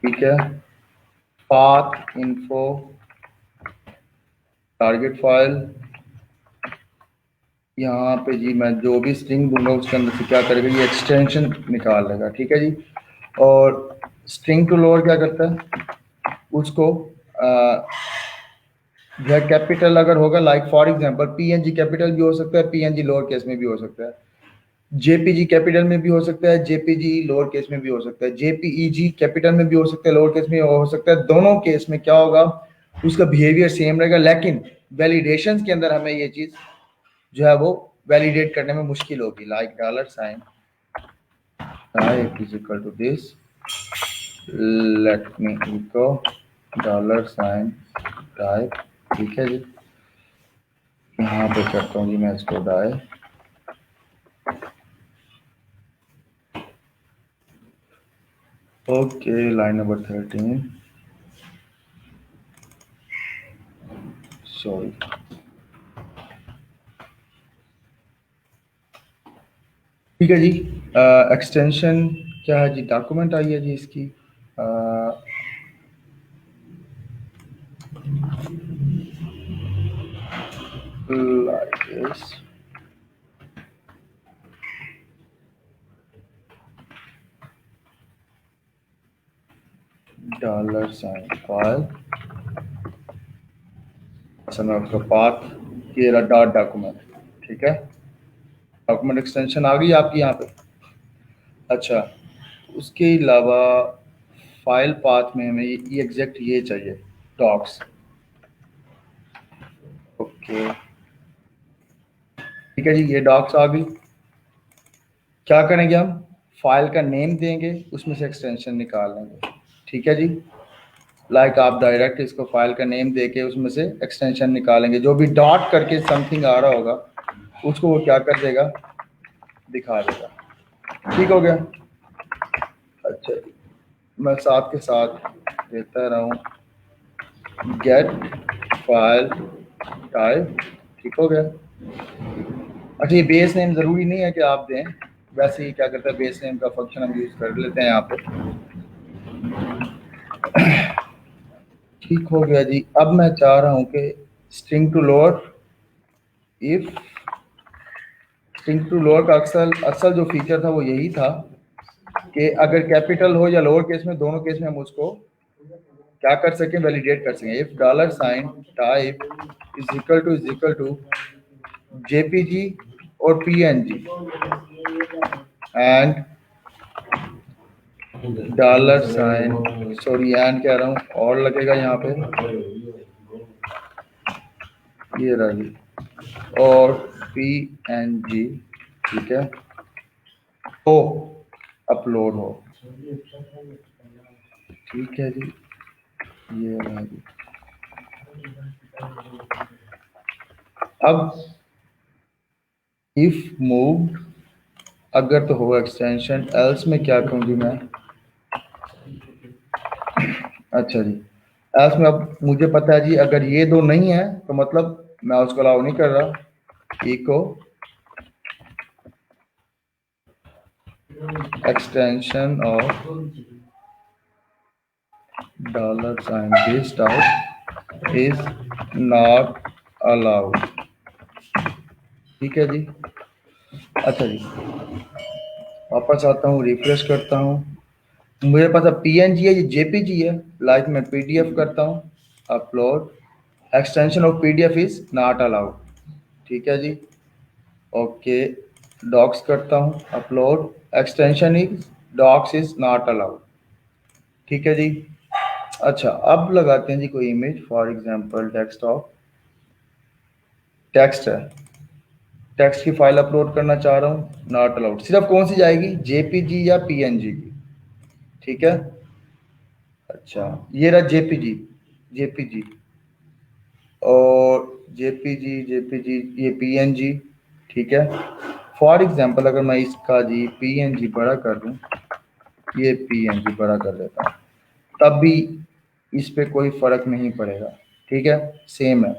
ठीक है, पाथ इन्फो टारगेट फाइल, यहाँ पे जी मैं जो भी स्ट्रिंग दूंगा उसके अंदर से क्या करेगा, ये एक्सटेंशन निकाल लेगा। ठीक है जी, और स्ट्रिंग टू लोअर क्या करता है, उसको यह कैपिटल अगर होगा, like for example PNG capital भी हो सकता है, पीएनजी लोअर केस में भी हो सकता है, जेपीजी कैपिटल में भी हो सकता है, जेपीजी लोअर केस में भी हो सकता है, जेपीईजी कैपिटल में भी हो सकता है, लोअर केस में हो सकता है। दोनों केस में क्या होगा, उसका बिहेवियर सेम रहेगा, लेकिन वैलिडेशन के अंदर हमें ये चीज जो है वो वैलिडेट करने में मुश्किल होगी। Like dollar sign type is equal to this, let me echo dollar sign type. ठीक है जी, यहाँ पे करता हूँ जी मैं इसको die. Okay, line number 13, sorry. ठीक है जी, एक्सटेंशन क्या है जी, डॉक्यूमेंट आई है जी इसकी, like this, dollar sign file, मैं उसका पाथ ये रहा डॉट डॉक्यूमेंट। ठीक है, डॉक्यूमेंट एक्सटेंशन आ गई आपकी यहाँ पे। अच्छा, उसके अलावा फाइल पाथ में हमें ये एग्जैक्ट ये चाहिए, डॉक्स। ओके, ठीक है जी, ये डॉक्स आ गई। क्या करेंगे हम, फाइल का नेम देंगे, उसमें से एक्सटेंशन निकाल लेंगे। ठीक है जी, लाइक आप डायरेक्ट इसको फाइल का नेम देके उसमें से एक्सटेंशन निकालेंगे, जो भी डॉट करके समथिंग आ रहा होगा उसको वो क्या कर देगा, दिखा देगा। ठीक हो गया। अच्छा, मैं साथ के साथ देता रहा हूँ गेट फाइल टाइप। ठीक हो गया। अच्छा, ये बेस नेम ज़रूरी नहीं है कि आप दें, वैसे ही क्या करता है बेस नेम का फंक्शन हम यूज़ कर लेते हैं यहाँ पे। ठीक हो गया जी। अब मैं चाह रहा हूँ कि string to lower, if string to lower का असल जो फीचर था वो यही था कि अगर कैपिटल हो या लोअर केस में, दोनों केस में हम उसको क्या कर सकें, वैलिडेट कर सकें। If dollar sign type is equal to JPG और PNG and dollar sign, sorry and कह रहा हूँ और लगेगा यहाँ पे, ये रहा जी, और पीएनजी। ठीक है, तो अपलोड हो। ठीक है जी, ये रहा जी। अब इफ मूव्ड अगर तो होगा एक्सटेंशन, एल्स में क्या कहूँगी मैं। अच्छा जी, एल्स में अब मुझे पता है जी, अगर ये दो नहीं है तो मतलब मैं उसको अलाउ नहीं कर रहा। Echo extension of dollar sign this type is not allowed. ठीक है जी। अच्छा जी, वापस आता हूँ, रिफ्रेश करता हूँ, मुझे पास अब पीएनजी है, ये जेपीजी है, लाइक मैं पीडीएफ करता हूँ, upload, extension of PDF is not allowed. ठीक है जी, ओके, डॉक्स करता हूँ, upload, extension is docs is not allowed. ठीक है जी। अच्छा, अब लगाते हैं जी कोई image, for example desktop, text है, टेक्स्ट की फाइल अपलोड करना चाह रहा हूँ, नॉट अलाउड। सिर्फ कौन सी जाएगी, जेपीजी या पीएनजी की। ठीक है। अच्छा, ये रहा जेपीजी, जेपीजी और जेपीजी, जेपीजी, ये पीएनजी। ठीक है। फॉर एग्जांपल अगर मैं इसका जी पीएनजी बड़ा कर दूं, ये पीएनजी बड़ा कर देता हूँ, तब भी इस पे कोई फर्क नहीं पड़ेगा। ठीक है, सेम है,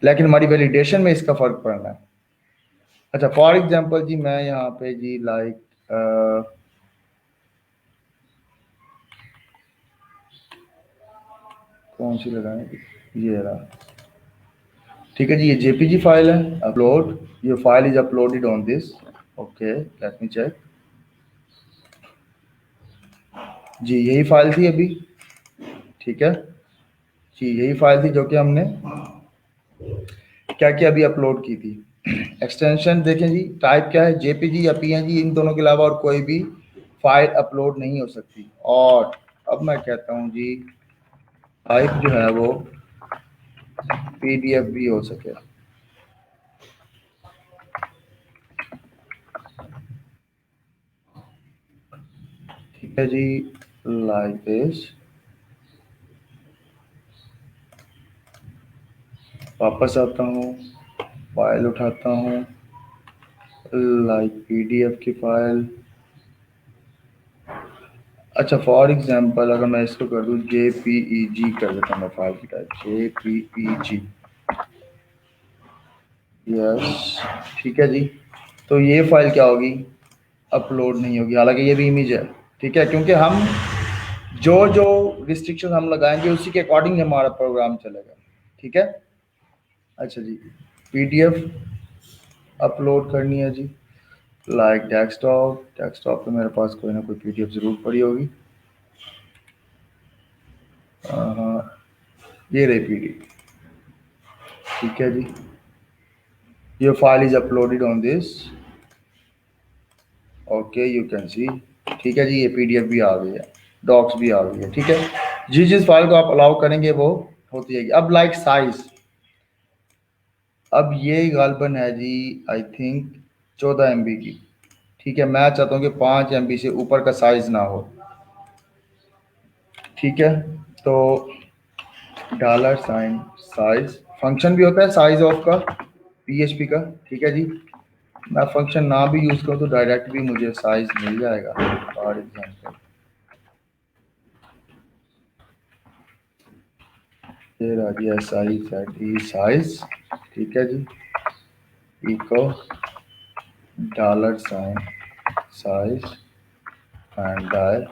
लेकिन हमारी वैलिडेशन में इसका फर्क पड़ना है। अच्छा, फॉर एग्जांपल जी मैं यहाँ पे जी लाइक कौन सी लगाएं, ये रहा। ठीक है जी, ये जेपीजी फाइल है, अपलोड, ये file is uploaded on this. Okay, let me check. जी यही फाइल थी अभी। ठीक है जी, यही फाइल थी जो कि हमने क्या क्या अभी अपलोड की थी। एक्सटेंशन देखें जी, टाइप क्या है, जेपीजी या पीएनजी, इन दोनों के अलावा और कोई भी फाइल अपलोड नहीं हो सकती। और अब मैं कहता हूँ जी टाइप जो है वो पीडीएफ भी हो सके। ठीक है जी, लाइक दिस, वापस आता हूँ, फाइल उठाता हूँ, लाइक पीडीएफ की फाइल। अच्छा, फॉर एग्जांपल अगर मैं इसको कर दूँ जेपीईजी कर देता हूँ मैं फाइल की टाइप, जेपीईजी, यस। ठीक है जी, तो ये फाइल क्या होगी, अपलोड नहीं होगी, हालांकि ये भी इमेज है। ठीक है, क्योंकि हम जो जो रिस्ट्रिक्शन हम लगाएंगे उसी के अकॉर्डिंग हमारा प्रोग्राम चलेगा। ठीक है। अच्छा जी, पीडीएफ अपलोड करनी है जी, लाइक डेस्कटॉप, डेस्कटॉप पे मेरे पास कोई ना कोई पीडीएफ ज़रूर पड़ी होगी। ये रही पीडीएफ। ठीक है जी, ये file is uploaded on this, okay you can see. ठीक है जी, ये पीडीएफ भी आ गई है, डॉक्स भी आ गई है। ठीक है, जिस जिस फाइल को आप अलाउ करेंगे वो होती जाएगी। अब लाइक साइज, अब ये गालबन है जी, आई थिंक 14 MB की। ठीक है, मैं चाहता हूँ कि 5 MB से ऊपर का साइज ना हो। ठीक है, तो $, साइज फंक्शन भी होता है साइज ऑफ का, PHP का। ठीक है जी, मैं फंक्शन ना भी यूज करूँ तो डायरेक्ट भी मुझे साइज मिल जाएगा। फॉर एग्जांपल ये रहा जी साइज। ठीक है जी, इको $साइज एंड डायल।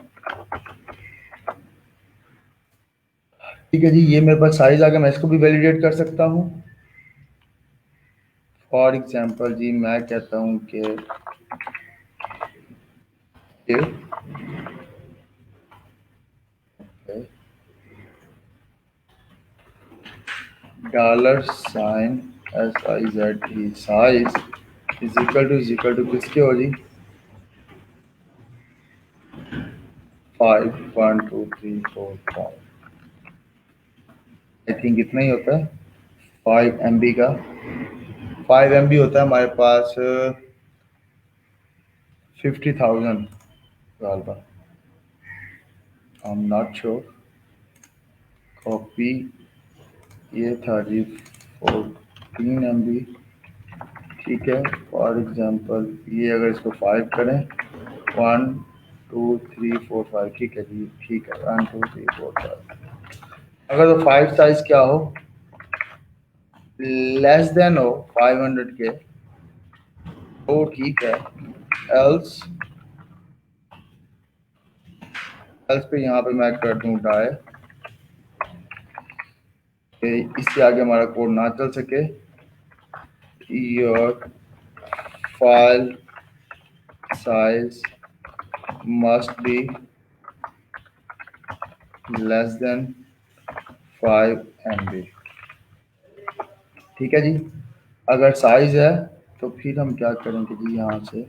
ठीक है जी, ये मेरे पास साइज आ गया, मैं इसको भी वैलिडेट कर सकता हूँ। फॉर एग्जांपल जी मैं कहता हूँ कि $SIZE size is equal to किसके हो जी, 5 1 2 3 4 5, आई थिंक इतना ही होता है 5 MB का। 5 MB होता है हमारे पास 50,000 गालबा, I am not sure. Copy, ये था जी 14 MB। ठीक है, फॉर एग्जांपल ये अगर इसको 5 करें, 1 2 3 4 5, ठीक है जी, ठीक है 1 2 3 4 5। अगर तो 5 साइज क्या हो, लेस देन हो 500 के, तो ठीक है। एल्स एल्स पे यहाँ पे मैं कर दूँ डाई, इससे आगे हमारा कोड ना चल सके। Your file size must be less then 5 MB। ठीक है जी, अगर साइज है तो फिर हम क्या करेंगे जी, यहाँ से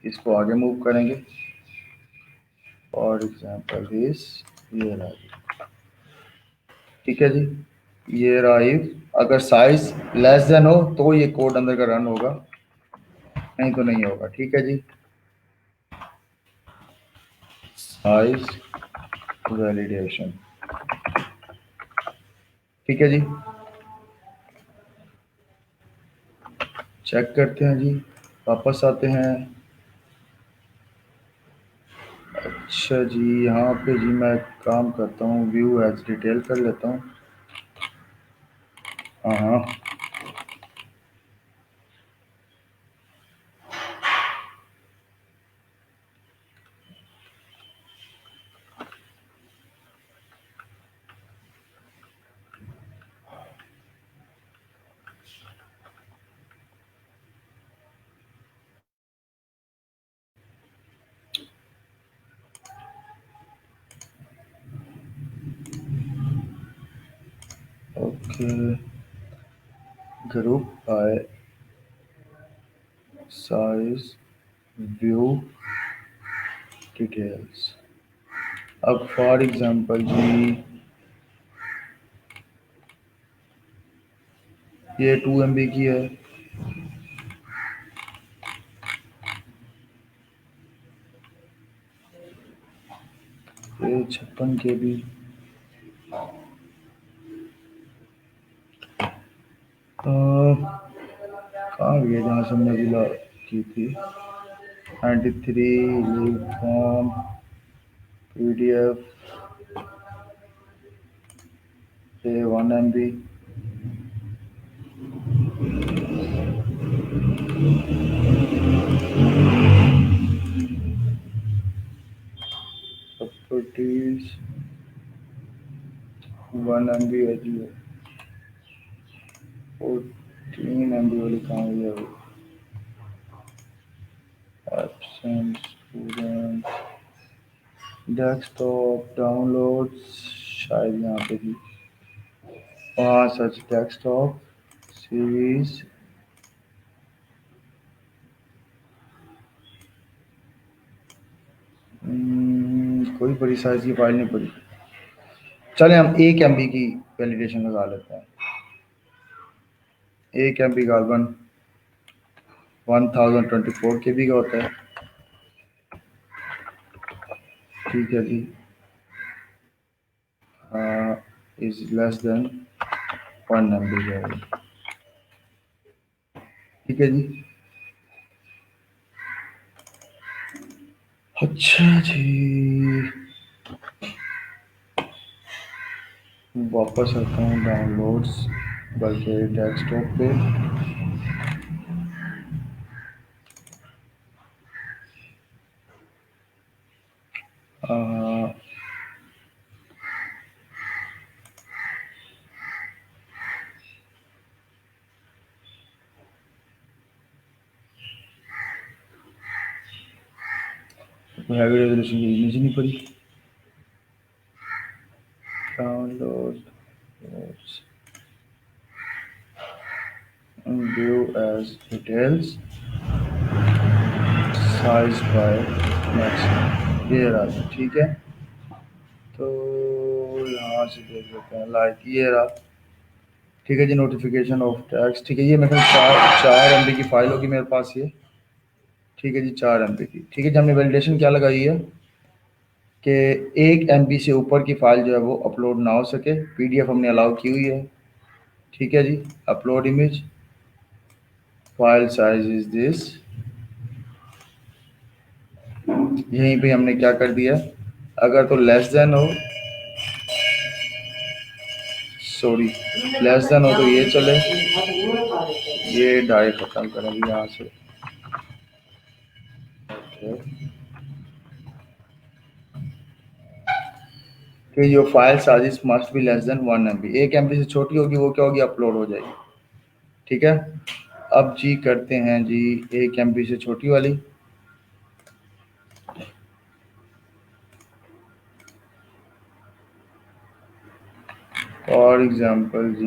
इसको आगे मूव करेंगे। फॉर एग्जांपल दिस, ये रहा जी। ठीक है जी, ये रहा इफ अगर साइज लेस देन हो तो ये कोड अंदर का रन होगा, नहीं तो नहीं होगा। ठीक है जी, साइज वैलिडेशन। ठीक है जी, चेक करते हैं जी, वापस आते हैं। अच्छा जी, यहाँ पे जी मैं काम करता हूँ, व्यू एज डिटेल कर लेता हूँ। हाँ हाँ, okay, group by size view details. अब फॉर एग्जांपल जी ये 2 MB की है, ये 56 KB। कहाँ गया जहाँ से हमने बिला की थी, 93 लीव फॉर्म PDF, ये 1 MB। प्रॉपर्टीज 1 MB है जी, 14 MB वाली कहाँ गई है, एब्सेंट स्टूडेंट, डेस्कटॉप डाउनलोड, शायद यहाँ पे भी, हाँ सच, डेस्कटॉप सीरीज। कोई बड़ी साइज की फाइल नहीं पड़ी। चलें हम 1 MB की वैलिडेशन लगा लेते हैं, एक MB कार्बन 1024 KB का होता है। ठीक है जी, इज लेस देन 1 MB का है। ठीक है जी। अच्छा जी, वापस आता हूँ डाउनलोड्स, बल्कि डेस्कटॉप पे। हैवी रेजोल्यूशन की इमेज नहीं पड़ी। Download view as details, size by maximum, ये रहा। ठीक है, तो यहाँ से देख लेते हैं, लाइक ये रहा। ठीक है जी, नोटिफिकेशन ऑफ टैक्स। ठीक है, ये मतलब चार MB की फाइल होगी मेरे पास ये। ठीक है जी, 4 MB की। ठीक है जी, हमने वैलिडेशन क्या लगाई है कि 1 MB से ऊपर की फाइल जो है वो अपलोड ना हो सके। PDF हमने अलाउ की हुई है। ठीक है जी, upload image, file size is this. यहीं पे हमने क्या कर दिया, अगर तो लेस देन हो, सॉरी लेस देन हो तो ये चले, ये डायरेक्ट खत्म करेंगे यहाँ से। कि your file size must be less than 1 MB, 1 MB से छोटी होगी वो क्या होगी, अपलोड हो जाएगी। ठीक है, अब जी करते हैं जी 1 MB से छोटी वाली। फॉर एग्जांपल जी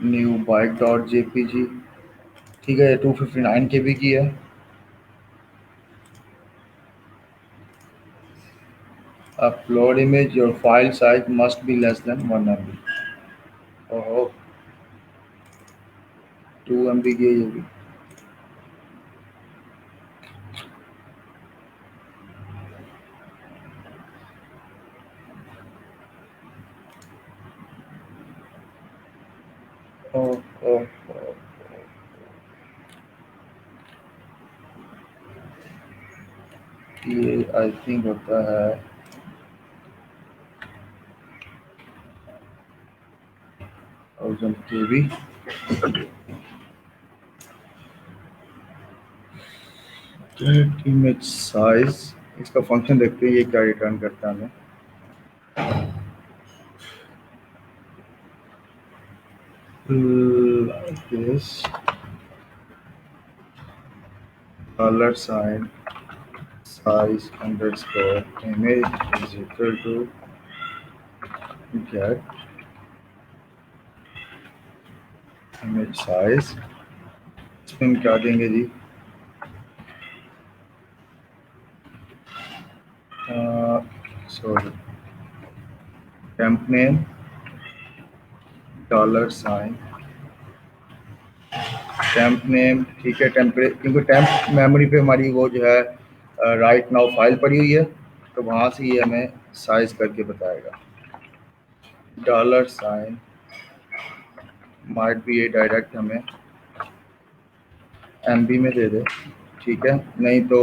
न्यू बाइक डॉट JPG। ठीक है, 259 KB की है। Upload image, your file size must be less than 1 MB। ओहो, 2 MB की है ये भी। ओह, ओह, ओह। ये आई थिंक होता है 1000 KB। इमेज साइज, इसका फंक्शन देखते हैं ये क्या रिटर्न करता है हमें। like this, $sign size underscore image is equal to get image size। इसमें हम क्या देंगे जी, sorry temp name $sign temp name. ठीक है, टेम्परेट, क्योंकि टेम्प मेमोरी पे हमारी वो जो है राइट नाउ फाइल पड़ी हुई है, तो वहाँ से ये हमें साइज करके बताएगा। $sign माइट भी ये डायरेक्ट हमें MB में दे दे। ठीक है, नहीं तो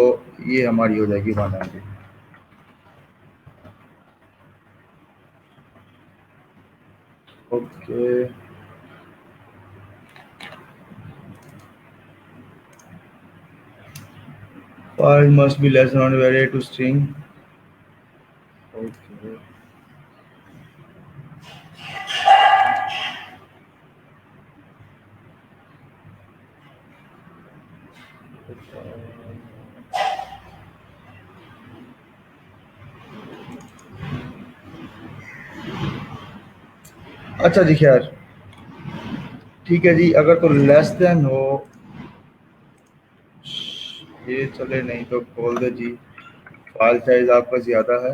ये हमारी हो जाएगी 1 MB। Okay, file must be less than very to string. Okay, अच्छा जी, खैर ठीक है जी, अगर तो लेस देन हो ये चले, नहीं तो खोल दे जी, फाइल साइज आपका ज़्यादा है।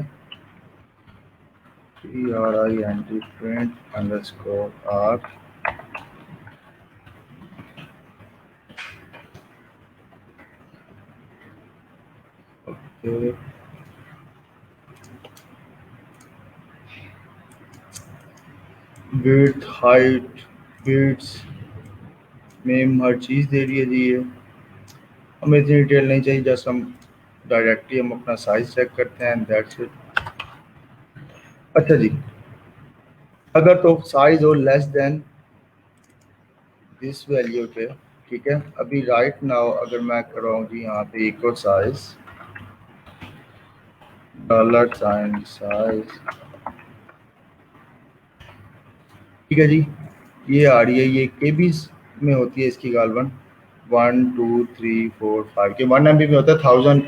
PRINT print_r okay, width, height, bits, name, हर चीज़ दे रही है जी। ये हमें इतनी डिटेल नहीं चाहिए, जस्ट हम डायरेक्टली हम अपना साइज चेक करते हैं, दैट्स इट। अच्छा जी, अगर तो साइज हो लेस देन दिस वैल्यू पे, ठीक है। अभी राइट नाउ अगर मैं कर रहा हूँ जी यहाँ पे equal size, dollar sign size, ठीक है जी, ये आ रही है, ये केबीज में होती है इसकी गालवन, 1 2 3 4 5 के 1 MB में होता है, 1000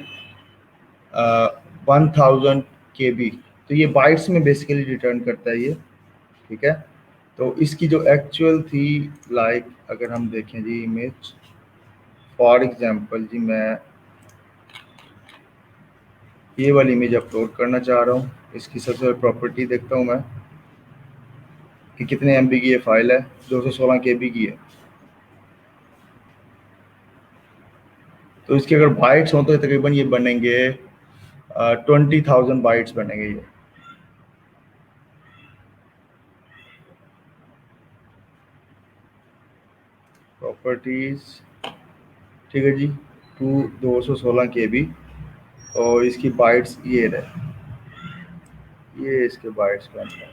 तो ये बाइट्स में बेसिकली रिटर्न करता है ये, ठीक है। तो इसकी जो एक्चुअल थी, लाइक अगर हम देखें जी इमेज, फॉर एग्जांपल जी मैं ये वाली इमेज अपलोड करना चाह रहा हूँ, इसकी सबसे पहले प्रॉपर्टी देखता हूँ मैं कि कितने MB की ये फाइल है, 216 KB की है। तो इसके अगर बाइट्स हों तो तकरीबन ये बनेंगे 20,000 बाइट्स बनेंगे ये। प्रॉपर्टीज, ठीक है जी, 216 KB, और इसकी बाइट्स ये रहे, ये इसके बाइट्स का अंदर।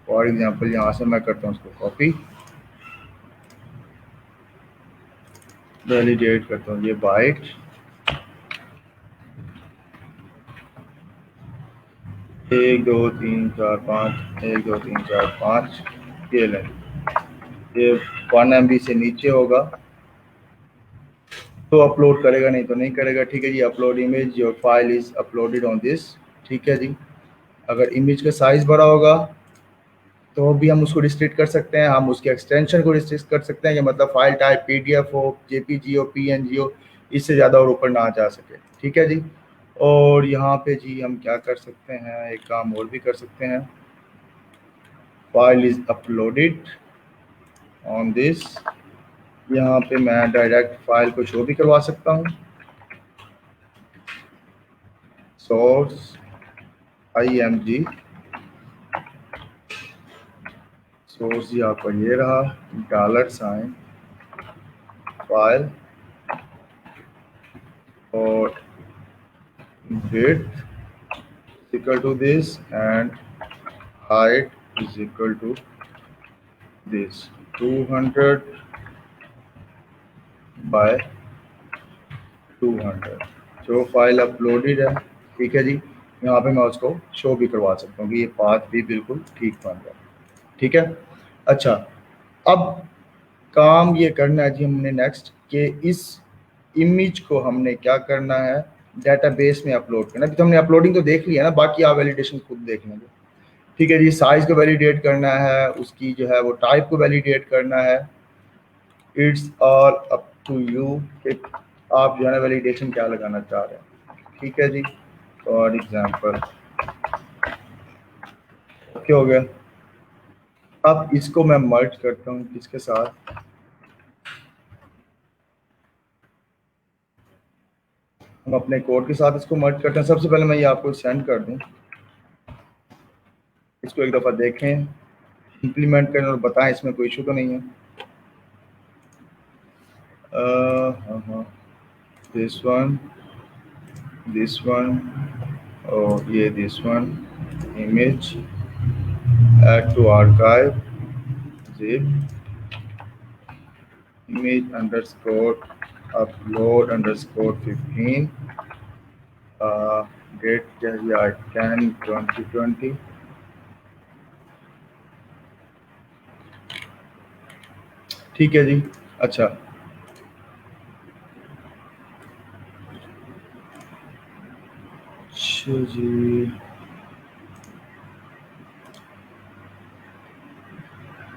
फॉर एग्जांपल यहाँ से मैं करता हूँ उसको कॉपी, वैलिडेट करता हूँ ये बाइट, 1 2 3 4 5, 1 2 3 4 5, ये लें, ये 1 MB से नीचे होगा तो अपलोड करेगा, नहीं तो नहीं करेगा, ठीक है जी। Upload image, your file is uploaded on this, ठीक है जी। अगर इमेज का साइज बड़ा होगा तो भी हम उसको रिस्ट्रिक्ट कर सकते हैं, हम उसके एक्सटेंशन को रिस्ट्रिक्ट कर सकते हैं, कि मतलब फाइल टाइप PDF हो, JPG हो, PNG हो, इससे ज़्यादा और ऊपर ना जा सके, ठीक है जी। और यहाँ पे जी हम क्या कर सकते हैं, एक काम और भी कर सकते हैं, file is uploaded on this, यहाँ पे मैं डायरेक्ट फाइल को शो भी करवा सकता हूँ, सोर्स IMG, सोर्स जी आपका ये रहा, डॉलर साइन फाइल, और width equal to this and height is equal to this, 200 by 200। जो फाइल अपलोडेड है, ठीक है जी, यहाँ पे मैं उसको शो भी करवा सकता हूँ कि ये पाथ भी बिल्कुल ठीक बन रहा है, ठीक है। अच्छा, अब काम ये करना है जी हमने नेक्स्ट, कि इस इमेज को हमने क्या करना है, डेटाबेस में अपलोड करना है। अभी तो हमने अपलोडिंग तो देख लिया ना, बाकी आप वैलिडेशन खुद देख लेंगे, ठीक है जी। साइज को वैलिडेट करना है, उसकी जो है वो टाइप को वैलिडेट करना है, it's all up to you कि आप जो है ना वैलिडेशन क्या लगाना चाह रहे हैं, ठीक है जी। फॉर एग्जांपल ओके हो गया। अब इसको मैं मर्ज करता हूँ किसके साथ, हम अपने कोड के साथ इसको मर्ज करते हैं। सबसे पहले मैं ये आपको सेंड कर दूँ, इसको एक दफ़ा देखें, इम्प्लीमेंट करें और बताएं इसमें कोई इशू तो नहीं है। हाँ, दिस वन और ये this one, image, add to archive, zip, image underscore upload underscore 15, date 10/2020, ठीक है जी। अच्छा, जी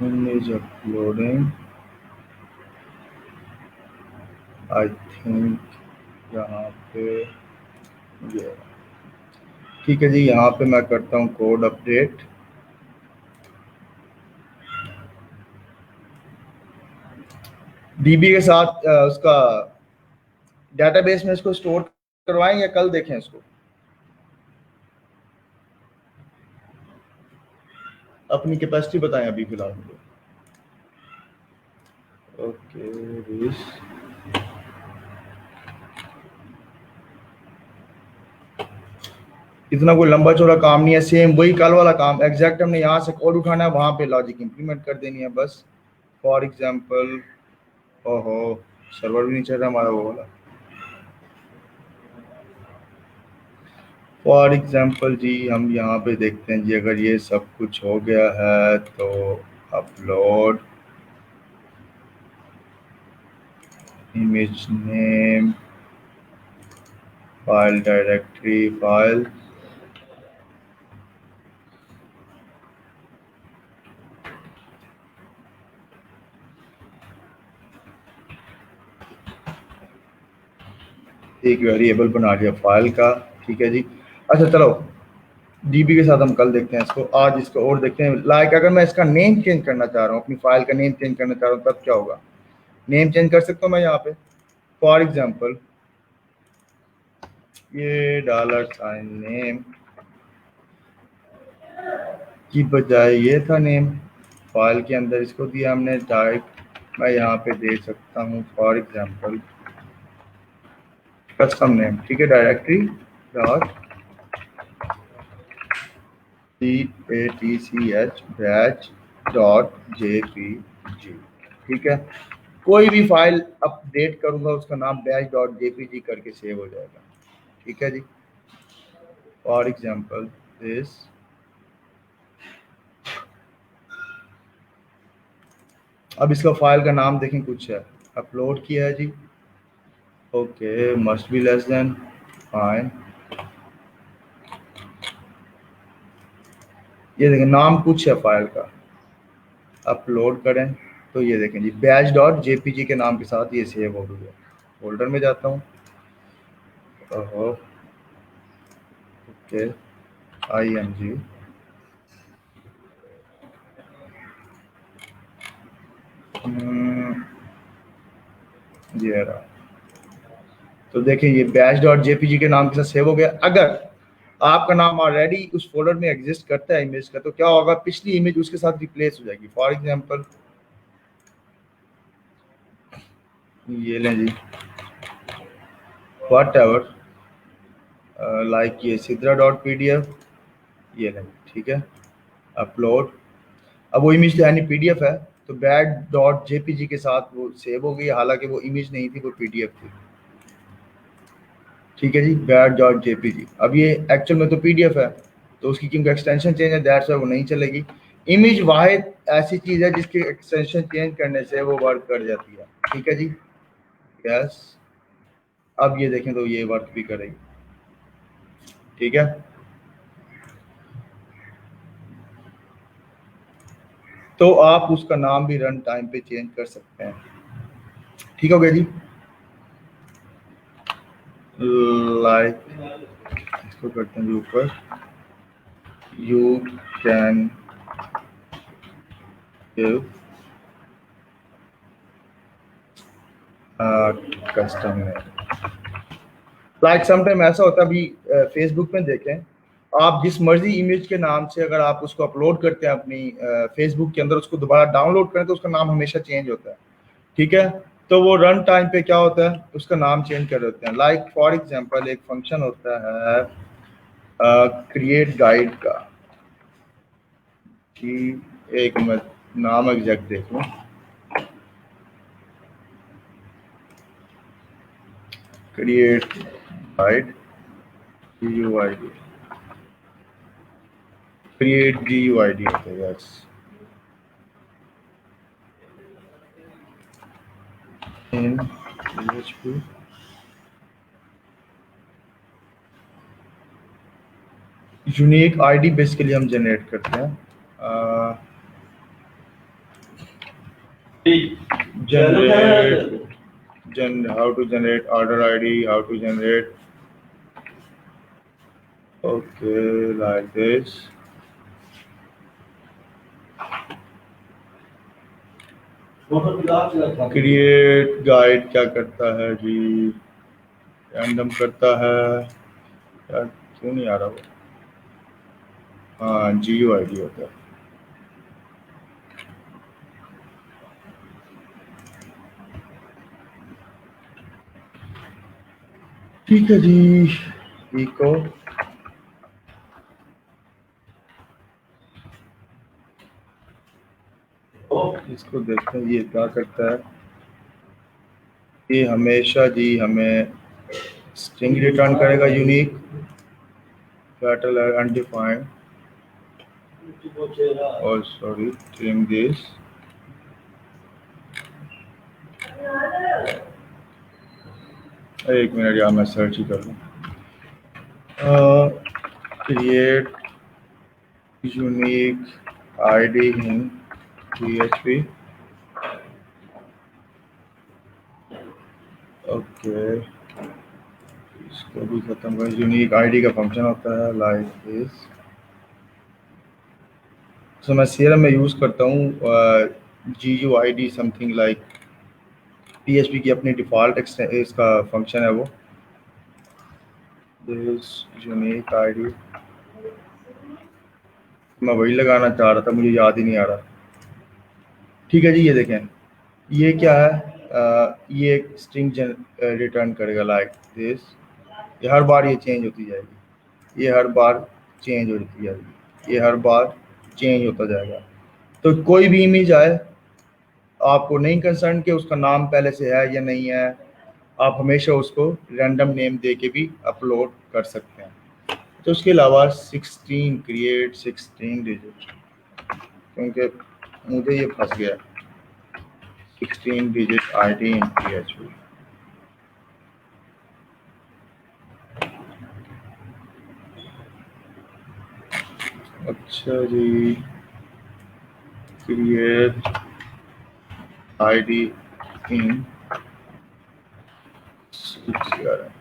image uploading, आई थिंक यहाँ पे ये, ठीक है जी। यहाँ पे मैं करता हूँ कोड अपडेट, DB के साथ उसका डेटाबेस में इसको स्टोर करवाएंगे, कल देखें इसको। अपनी कैपेसिटी बताएं अभी फिलहाल मुझे। ओके रिस, इतना कोई लंबा चौड़ा काम नहीं है, सेम वही कल वाला काम एग्जैक्ट। हमने यहाँ से कोड उठाना है, वहां पे लॉजिक इंप्लीमेंट कर देनी है बस। फॉर एग्जांपल, ओहो सर्वर भी नहीं चल रहा हमारा वो वाला। फॉर एग्जांपल जी हम यहाँ पे देखते हैं जी, अगर ये सब कुछ हो गया है तो upload image name, file directory, file, एक वेरिएबल बना लिया फाइल का, ठीक है जी। अच्छा चलो डीबी के साथ हम कल देखते हैं इसको, आज इसको और देखते हैं। लाइक अगर मैं इसका नेम चेंज करना चाह रहा हूँ, अपनी फाइल का नेम चेंज करना चाह रहा हूँ, तब क्या होगा? नेम चेंज कर सकता हूँ मैं यहाँ पे। फॉर एग्जांपल ये $साइन नेम की बजाय ये था नेम, फाइल के अंदर इसको दिया हमने डायरेक्ट। मैं यहाँ पे दे सकता हूँ फॉर एग्जांपल कस्टम नेम, ठीक है, directory dot CATCH batch dot JPG, ठीक है। कोई भी फाइल अपडेट करूंगा उसका नाम बैच डॉट JPG करके सेव हो जाएगा, ठीक है जी। फॉर एग्जांपल दिस, अब इसका फाइल का नाम देखें कुछ है, अपलोड किया है जी, okay must be less than, fine. ये देखें नाम कुछ है फाइल का, अपलोड करें तो ये देखें जी बैच डॉट JPG के नाम के साथ ये सेव हो गया। फोल्डर में जाता हूँ, ओहो ओके IMG, ये रहा। तो देखें ये बैच डॉट JPG के नाम के साथ सेव हो गया। अगर आपका नाम ऑलरेडी उस फोल्डर में एग्जिस्ट करता है इमेज का, तो क्या होगा, पिछली इमेज उसके साथ रिप्लेस हो जाएगी। फॉर एग्जांपल ये लें जी वट एवर, लाइक ये सिद्रा डॉट PDF, ये लें, ठीक है, अपलोड। अब वो इमेज तो यानी PDF है, तो बैच डॉट JPG के साथ वो सेव हो गई, हालांकि वो इमेज नहीं थी, वो PDF थी, ठीक है जी, बैच डॉट JPG। अब ये एक्चुअल में तो PDF है, तो उसकी क्योंकि एक्सटेंशन चेंज है दैट्स व्हाई वो नहीं चलेगी। इमेज वाहिद ऐसी चीज है जिसकी एक्सटेंशन चेंज करने से वो वर्क कर जाती है, ठीक है जी, यस। अब ये देखें तो ये वर्क भी करेगी, ठीक है। तो आप उसका नाम भी रन टाइम पे चेंज कर सकते हैं, ठीक हो गया जी। लाइक इसको करते हैं ऊपर, you can give custom name. Like sometime ऐसा होता है, अभी फेसबुक में देखें, आप जिस मर्जी इमेज के नाम से अगर आप उसको अपलोड करते हैं अपनी फेसबुक के अंदर, उसको दोबारा डाउनलोड करें तो उसका नाम हमेशा चेंज होता है, ठीक है। तो वो रन टाइम पे क्या होता है, उसका नाम चेंज कर देते हैं। लाइक फॉर एग्जांपल एक फंक्शन होता है क्रिएट गाइड का, कि एक मिनट नाम एग्जैक्ट देख लूँ, create guide GUID, create GUID होता है, यस। इन PHP यूनिक ID बेसिकली हम जनरेट करते हैं, generate how to generate order ID, how to generate, okay like this। Create guide क्या करता है जी, रैंडम करता है यार, क्यों नहीं आ रहा वो? हाँ GUID होता है। ठीक है जी, इको इसको देखते हैं ये क्या करता है। ये हमेशा जी हमें स्ट्रिंग रिटर्न करेगा यूनिक, कैटल अनडिफाइंड और सॉरी ट्रिम दिस। एक मिनट यार, मैं सर्च ही कर लूँ। क्रिएट यूनिक आईडी इन PHP। ओके, इसको भी खत्म कर। यूनिक आईडी का फंक्शन होता है लाइक दिस। सो मैं CRM में यूज़ करता हूँ GUID समथिंग लाइक PHP की अपनी डिफ़ॉल्ट इसका फंक्शन है वो, दिस यूनिक आईडी। मैं वही लगाना चाह रहा था, मुझे याद ही नहीं आ रहा। ठीक है जी, ये देखें ये क्या है, ये एक स्ट्रिंग रिटर्न करेगा लाइक दिस। ये हर बार ये चेंज होती जाएगी, ये हर बार चेंज होती जाएगी, ये हर बार चेंज होता जाएगा। तो कोई भी इमेज आए, आपको नहीं कंसर्न कि उसका नाम पहले से है या नहीं है, आप हमेशा उसको रैंडम नेम दे के भी अपलोड कर सकते हैं। तो उसके अलावा 16 क्रिएट 16 डिजिट, क्योंकि मुझे ये फंस गया 16 डिजिट आईडी इन PHP। अच्छा जी, क्रिएट आईडी इन 6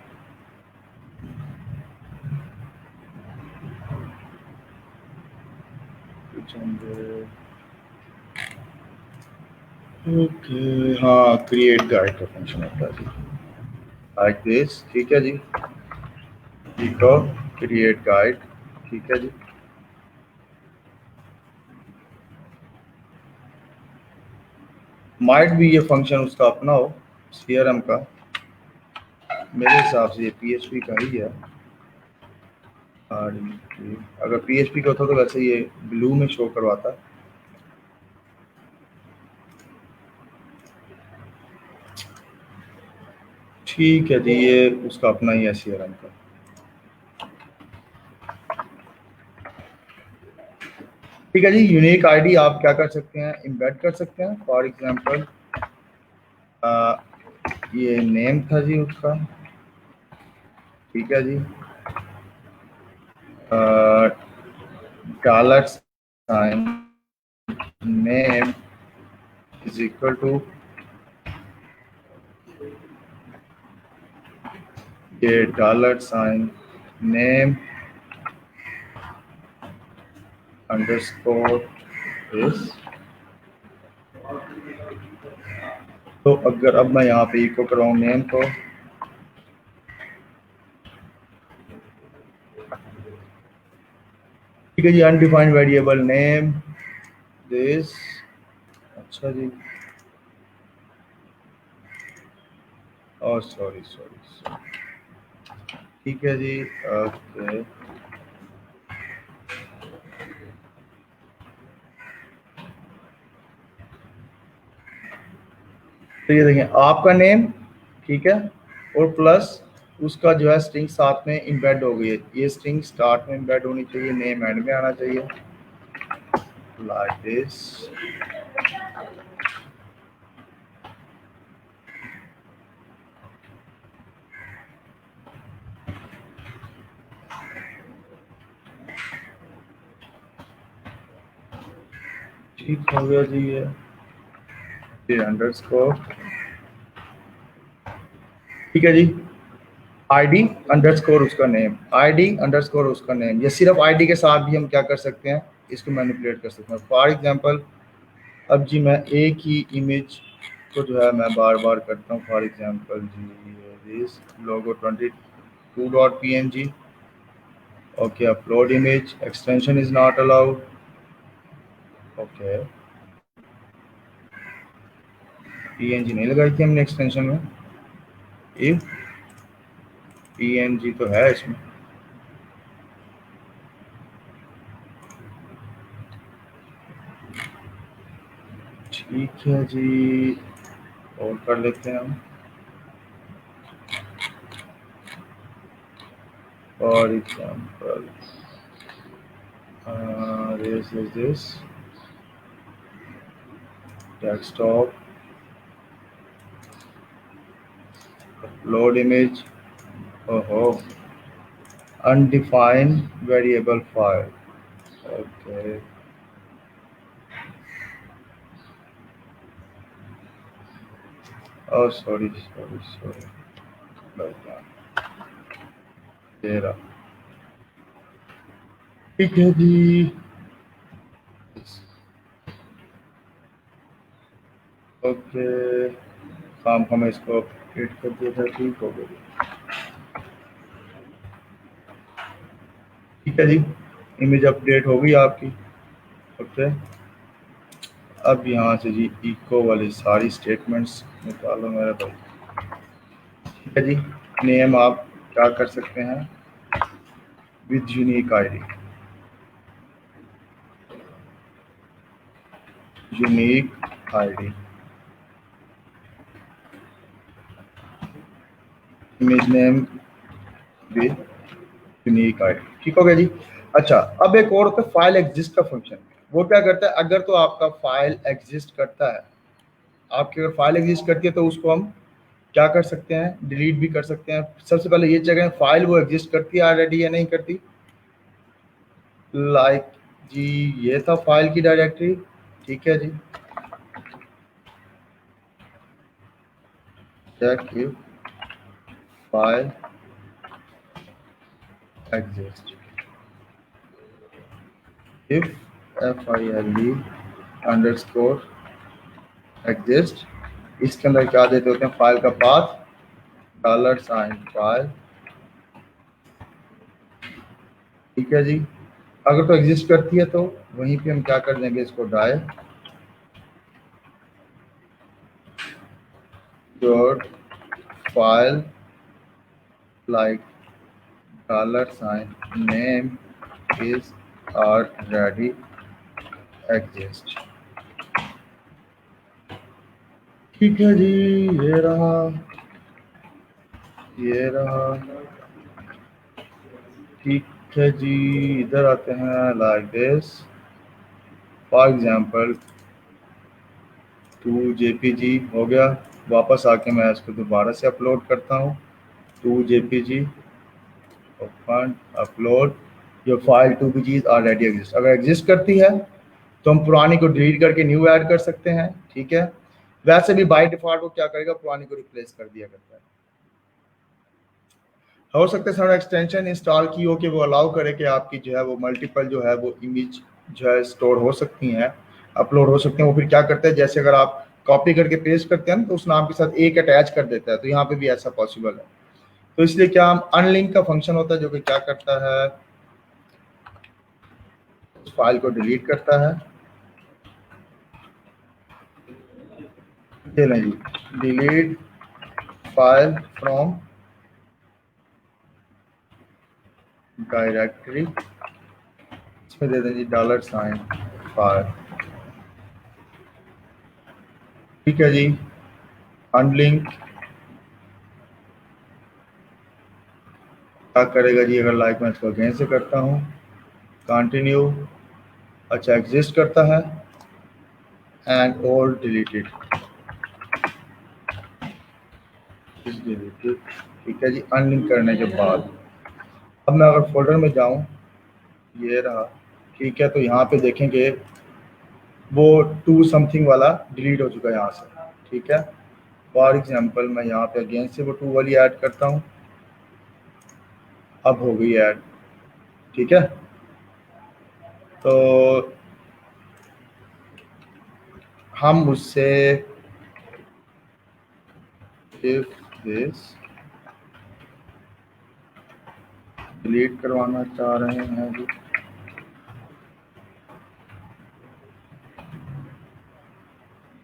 ओके। हाँ, क्रिएट गाइड का फंक्शन होता है जी लाइक दिस। ठीक है जी, इको क्रिएट गाइड। ठीक है जी, माइट भी ये फंक्शन उसका अपना हो CRM का, मेरे हिसाब से ये PHP का ही है। अगर PHP का होता तो वैसे ये ब्लू में शो करवाता। ठीक है जी, ये उसका अपना ही है CRM का। ठीक है जी, यूनिक आईडी आप क्या कर सकते हैं, इम्बेड कर सकते हैं। फॉर एग्जांपल ये नेम था जी उसका। ठीक है जी, dollar sign name is equal to ये dollar sign name underscore this. तो अगर अब मैं यहाँ पे इको कराऊँ नेम को, ठीक है जी, अनडिफाइंड वेरिएबल नेम दिस। अच्छा जी, और सॉरी सॉरी, ठीक है जी, ओके। तो ये देखें आपका नेम, ठीक है, और प्लस उसका जो है स्ट्रिंग साथ में इम्बेड हो गई है। ये स्ट्रिंग स्टार्ट में इम्बेड होनी चाहिए, नेम एंड में आना चाहिए लाइक दिस। ठीक हो गया जी, ये अंडरस्कोर। ठीक है जी, आईडी अंडरस्कोर उसका नेम, आईडी अंडरस्कोर उसका नेम। ये सिर्फ आईडी के साथ भी हम क्या कर सकते हैं, इसको मैनिपुलेट कर सकते हैं। फॉर एग्जांपल अब जी मैं एक ही इमेज इसको जो है मैं बार बार करता हूँ। फॉर एग्जांपल जी this logo 22.png। Okay, upload image, extension is not allowed. Okay, png नहीं लगाई थी हमने एक्सटेंशन में, इफ png तो है इसमें। ठीक है जी, और कर लेते हैं हम। For example this is this desktop, upload image, oh, undefined variable file। okay, oh sorry, ये रहा। ठीक है जी, ओके, काम हमें इसको अपडेट कर दिया था, ठीक हो गया। ठीक है जी, इमेज अपडेट हो गई आपकी। ओके, अब यहाँ से जी इको वाली सारी स्टेटमेंट्स निकालो मेरे भाई। ठीक है जी, नेम आप क्या कर सकते हैं, with unique ID, unique ID, image name with unique ID. ठीक हो गया जी। अच्छा, अब एक और होता है फाइल एग्जिस्ट का फंक्शन। वो क्या करता है, अगर तो आपका फाइल एग्जिस्ट करता है, आपकी अगर फाइल एग्जिस्ट करती है तो उसको हम क्या कर सकते हैं, डिलीट भी कर सकते हैं। सबसे पहले ये जगह फाइल वो एग्जिस्ट करती है ऑलरेडी या नहीं करती। लाइक जी ये था फाइल की डायरेक्टरी। ठीक है जी, check if file exist, if FILE underscore exist, इसके अंदर क्या देते होते हैं, फाइल का पाथ $, फाइल। ठीक है जी, अगर तो एग्जिस्ट करती है तो वहीं पे हम क्या कर देंगे, इसको die your file like $, is already exist। ठीक है जी, ये रहा, ये रहा। ठीक है जी, इधर आते हैं like this. For example 2 JPG हो गया, वापस आके मैं इसको दोबारा से अपलोड करता हूँ। 2 JPG open upload, your file 2 PG already exist. अगर एग्जिस्ट करती है तो हम पुरानी को डिलीट करके न्यू ऐड कर सकते हैं। ठीक है, वैसे भी बाय डिफॉल्ट वो क्या करेगा, पुरानी को रिप्लेस कर दिया करता है। हो सकता है सर एक्सटेंशन इंस्टॉल की हो कि वो अलाउ करे कि आपकी जो है वो मल्टीपल जो है वो इमेज जो है स्टोर हो सकती हैं, अपलोड हो सकते हैं। वो फिर क्या करते हैं, जैसे अगर आप कॉपी करके पेस्ट करते हैं तो उस नाम के साथ एक अटैच कर देता है, तो यहाँ पे भी ऐसा पॉसिबल है। तो इसलिए क्या हम अनलिंक का फंक्शन होता है जो कि क्या करता है, उस फाइल को डिलीट करता है। ये नहीं, डिलीट फाइल फ्रॉम डायरेक्टरी, इसमें दे दें जी $, फाइल। ठीक है जी, अनलिंक क्या करेगा जी, अगर लाइक मैं इसको अगेन से करता हूँ, कंटिन्यू, अच्छा एग्जिस्ट करता है, एंड ऑल डिलीटेड, डिलीटेड। ठीक है जी, अनलिंक करने के बाद अब मैं अगर फोल्डर में जाऊँ, ये रहा। ठीक है, तो यहाँ पे देखेंगे वो 2 समथिंग वाला डिलीट हो चुका है यहाँ से। ठीक है, फॉर एग्जांपल मैं यहाँ पे अगेन से वो 2 वाली ऐड करता हूँ, अब हो गई ऐड। ठीक है, तो हम उससे if this डिलीट करवाना चाह रहे हैं जी,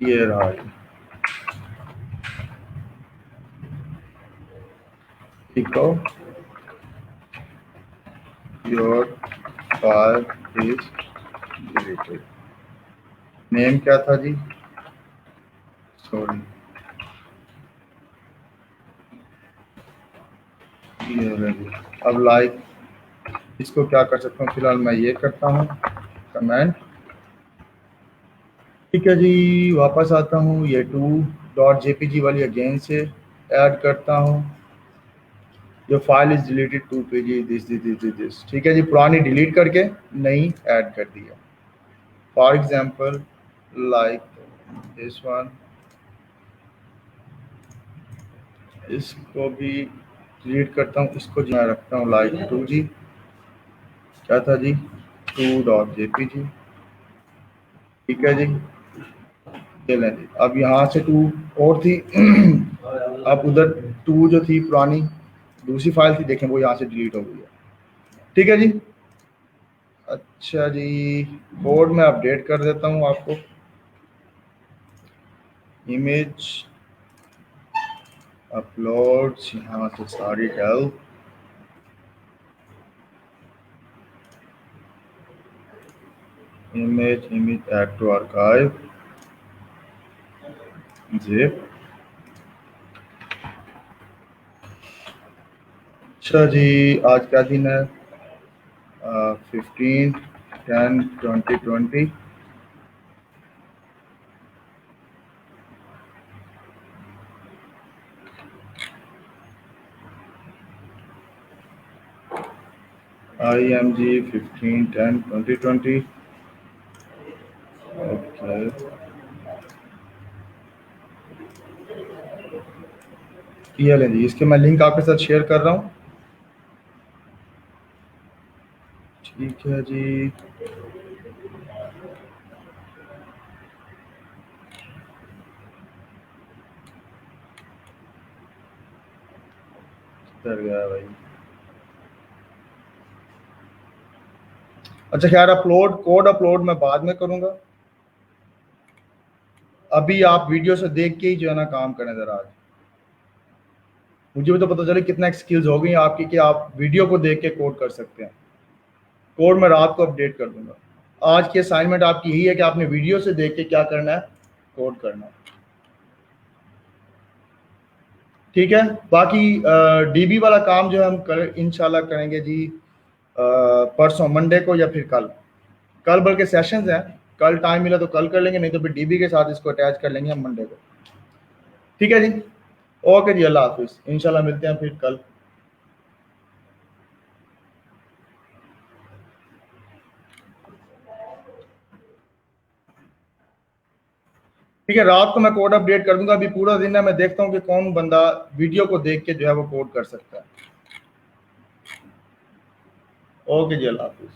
ये रहा जी, echo your file is deleted. Name क्या था जी, सॉरी ये रहा जी। अब लाइक इसको क्या कर सकता हूँ, फिलहाल मैं ये करता हूँ कमेंट, ठीक है जी। वापस आता हूँ, ये 2.jpg वाली अगेन से ऐड करता हूँ, जो file is deleted 2 page this, ठीक है जी। पुरानी डिलीट करके नई ऐड कर दिया। For example like this one, इसको भी डिलीट करता हूँ, इसको जो मैं रखता हूँ लाइक 2g, क्या था जी 2.jpg, ठीक है जी। ये लें जी, अब यहाँ से 2 और थी अब उधर 2 जो थी पुरानी दूसरी फाइल थी, देखें वो यहाँ से डिलीट हो गई है, ठीक है जी। अच्छा जी, कोड में अपडेट कर देता हूँ आपको। इमेज अपलोड्स, यहाँ से सारी help, image add to archive, zip. अच्छा जी, आज क्या दिन है, 15/10/2020। IMG 15/10/2020। ओके, ये लें जी, इसके मैं लिंक आपके साथ शेयर कर रहा हूँ, ठीक है जी। डर गया भाई। अच्छा खैर, कोड अपलोड मैं बाद में करूंगा, अभी आप वीडियो से देख के ही जो है ना काम करें जरा। आज मुझे भी तो पता चले कितना स्किल्स हो गई आपकी कि आप वीडियो को देख के कोड कर सकते हैं। कोड मैं रात को अपडेट कर दूंगा। आज की असाइनमेंट आपकी यही है कि आपने वीडियो से देख के क्या करना है, कोड करना है, ठीक है। बाकी डीबी वाला काम जो है हम इंशाल्लाह करेंगे जी परसों मंडे को या फिर कल बल्कि सेशंस हैं, कल टाइम मिला तो कल कर लेंगे, नहीं तो फिर डीबी के साथ इसको अटैच कर लेंगे हम मंडे को, ठीक है जी। ओके जी, अल्लाह हाफिज, इंशाल्लाह मिलते हैं फिर कल। ठीक है, रात को मैं कोड अपडेट कर दूंगा, अभी पूरा दिन है, मैं देखता हूँ कि कौन बंदा वीडियो को देख के जो है वो कोड कर सकता है। ओके जी, अल्लाह हाफिज।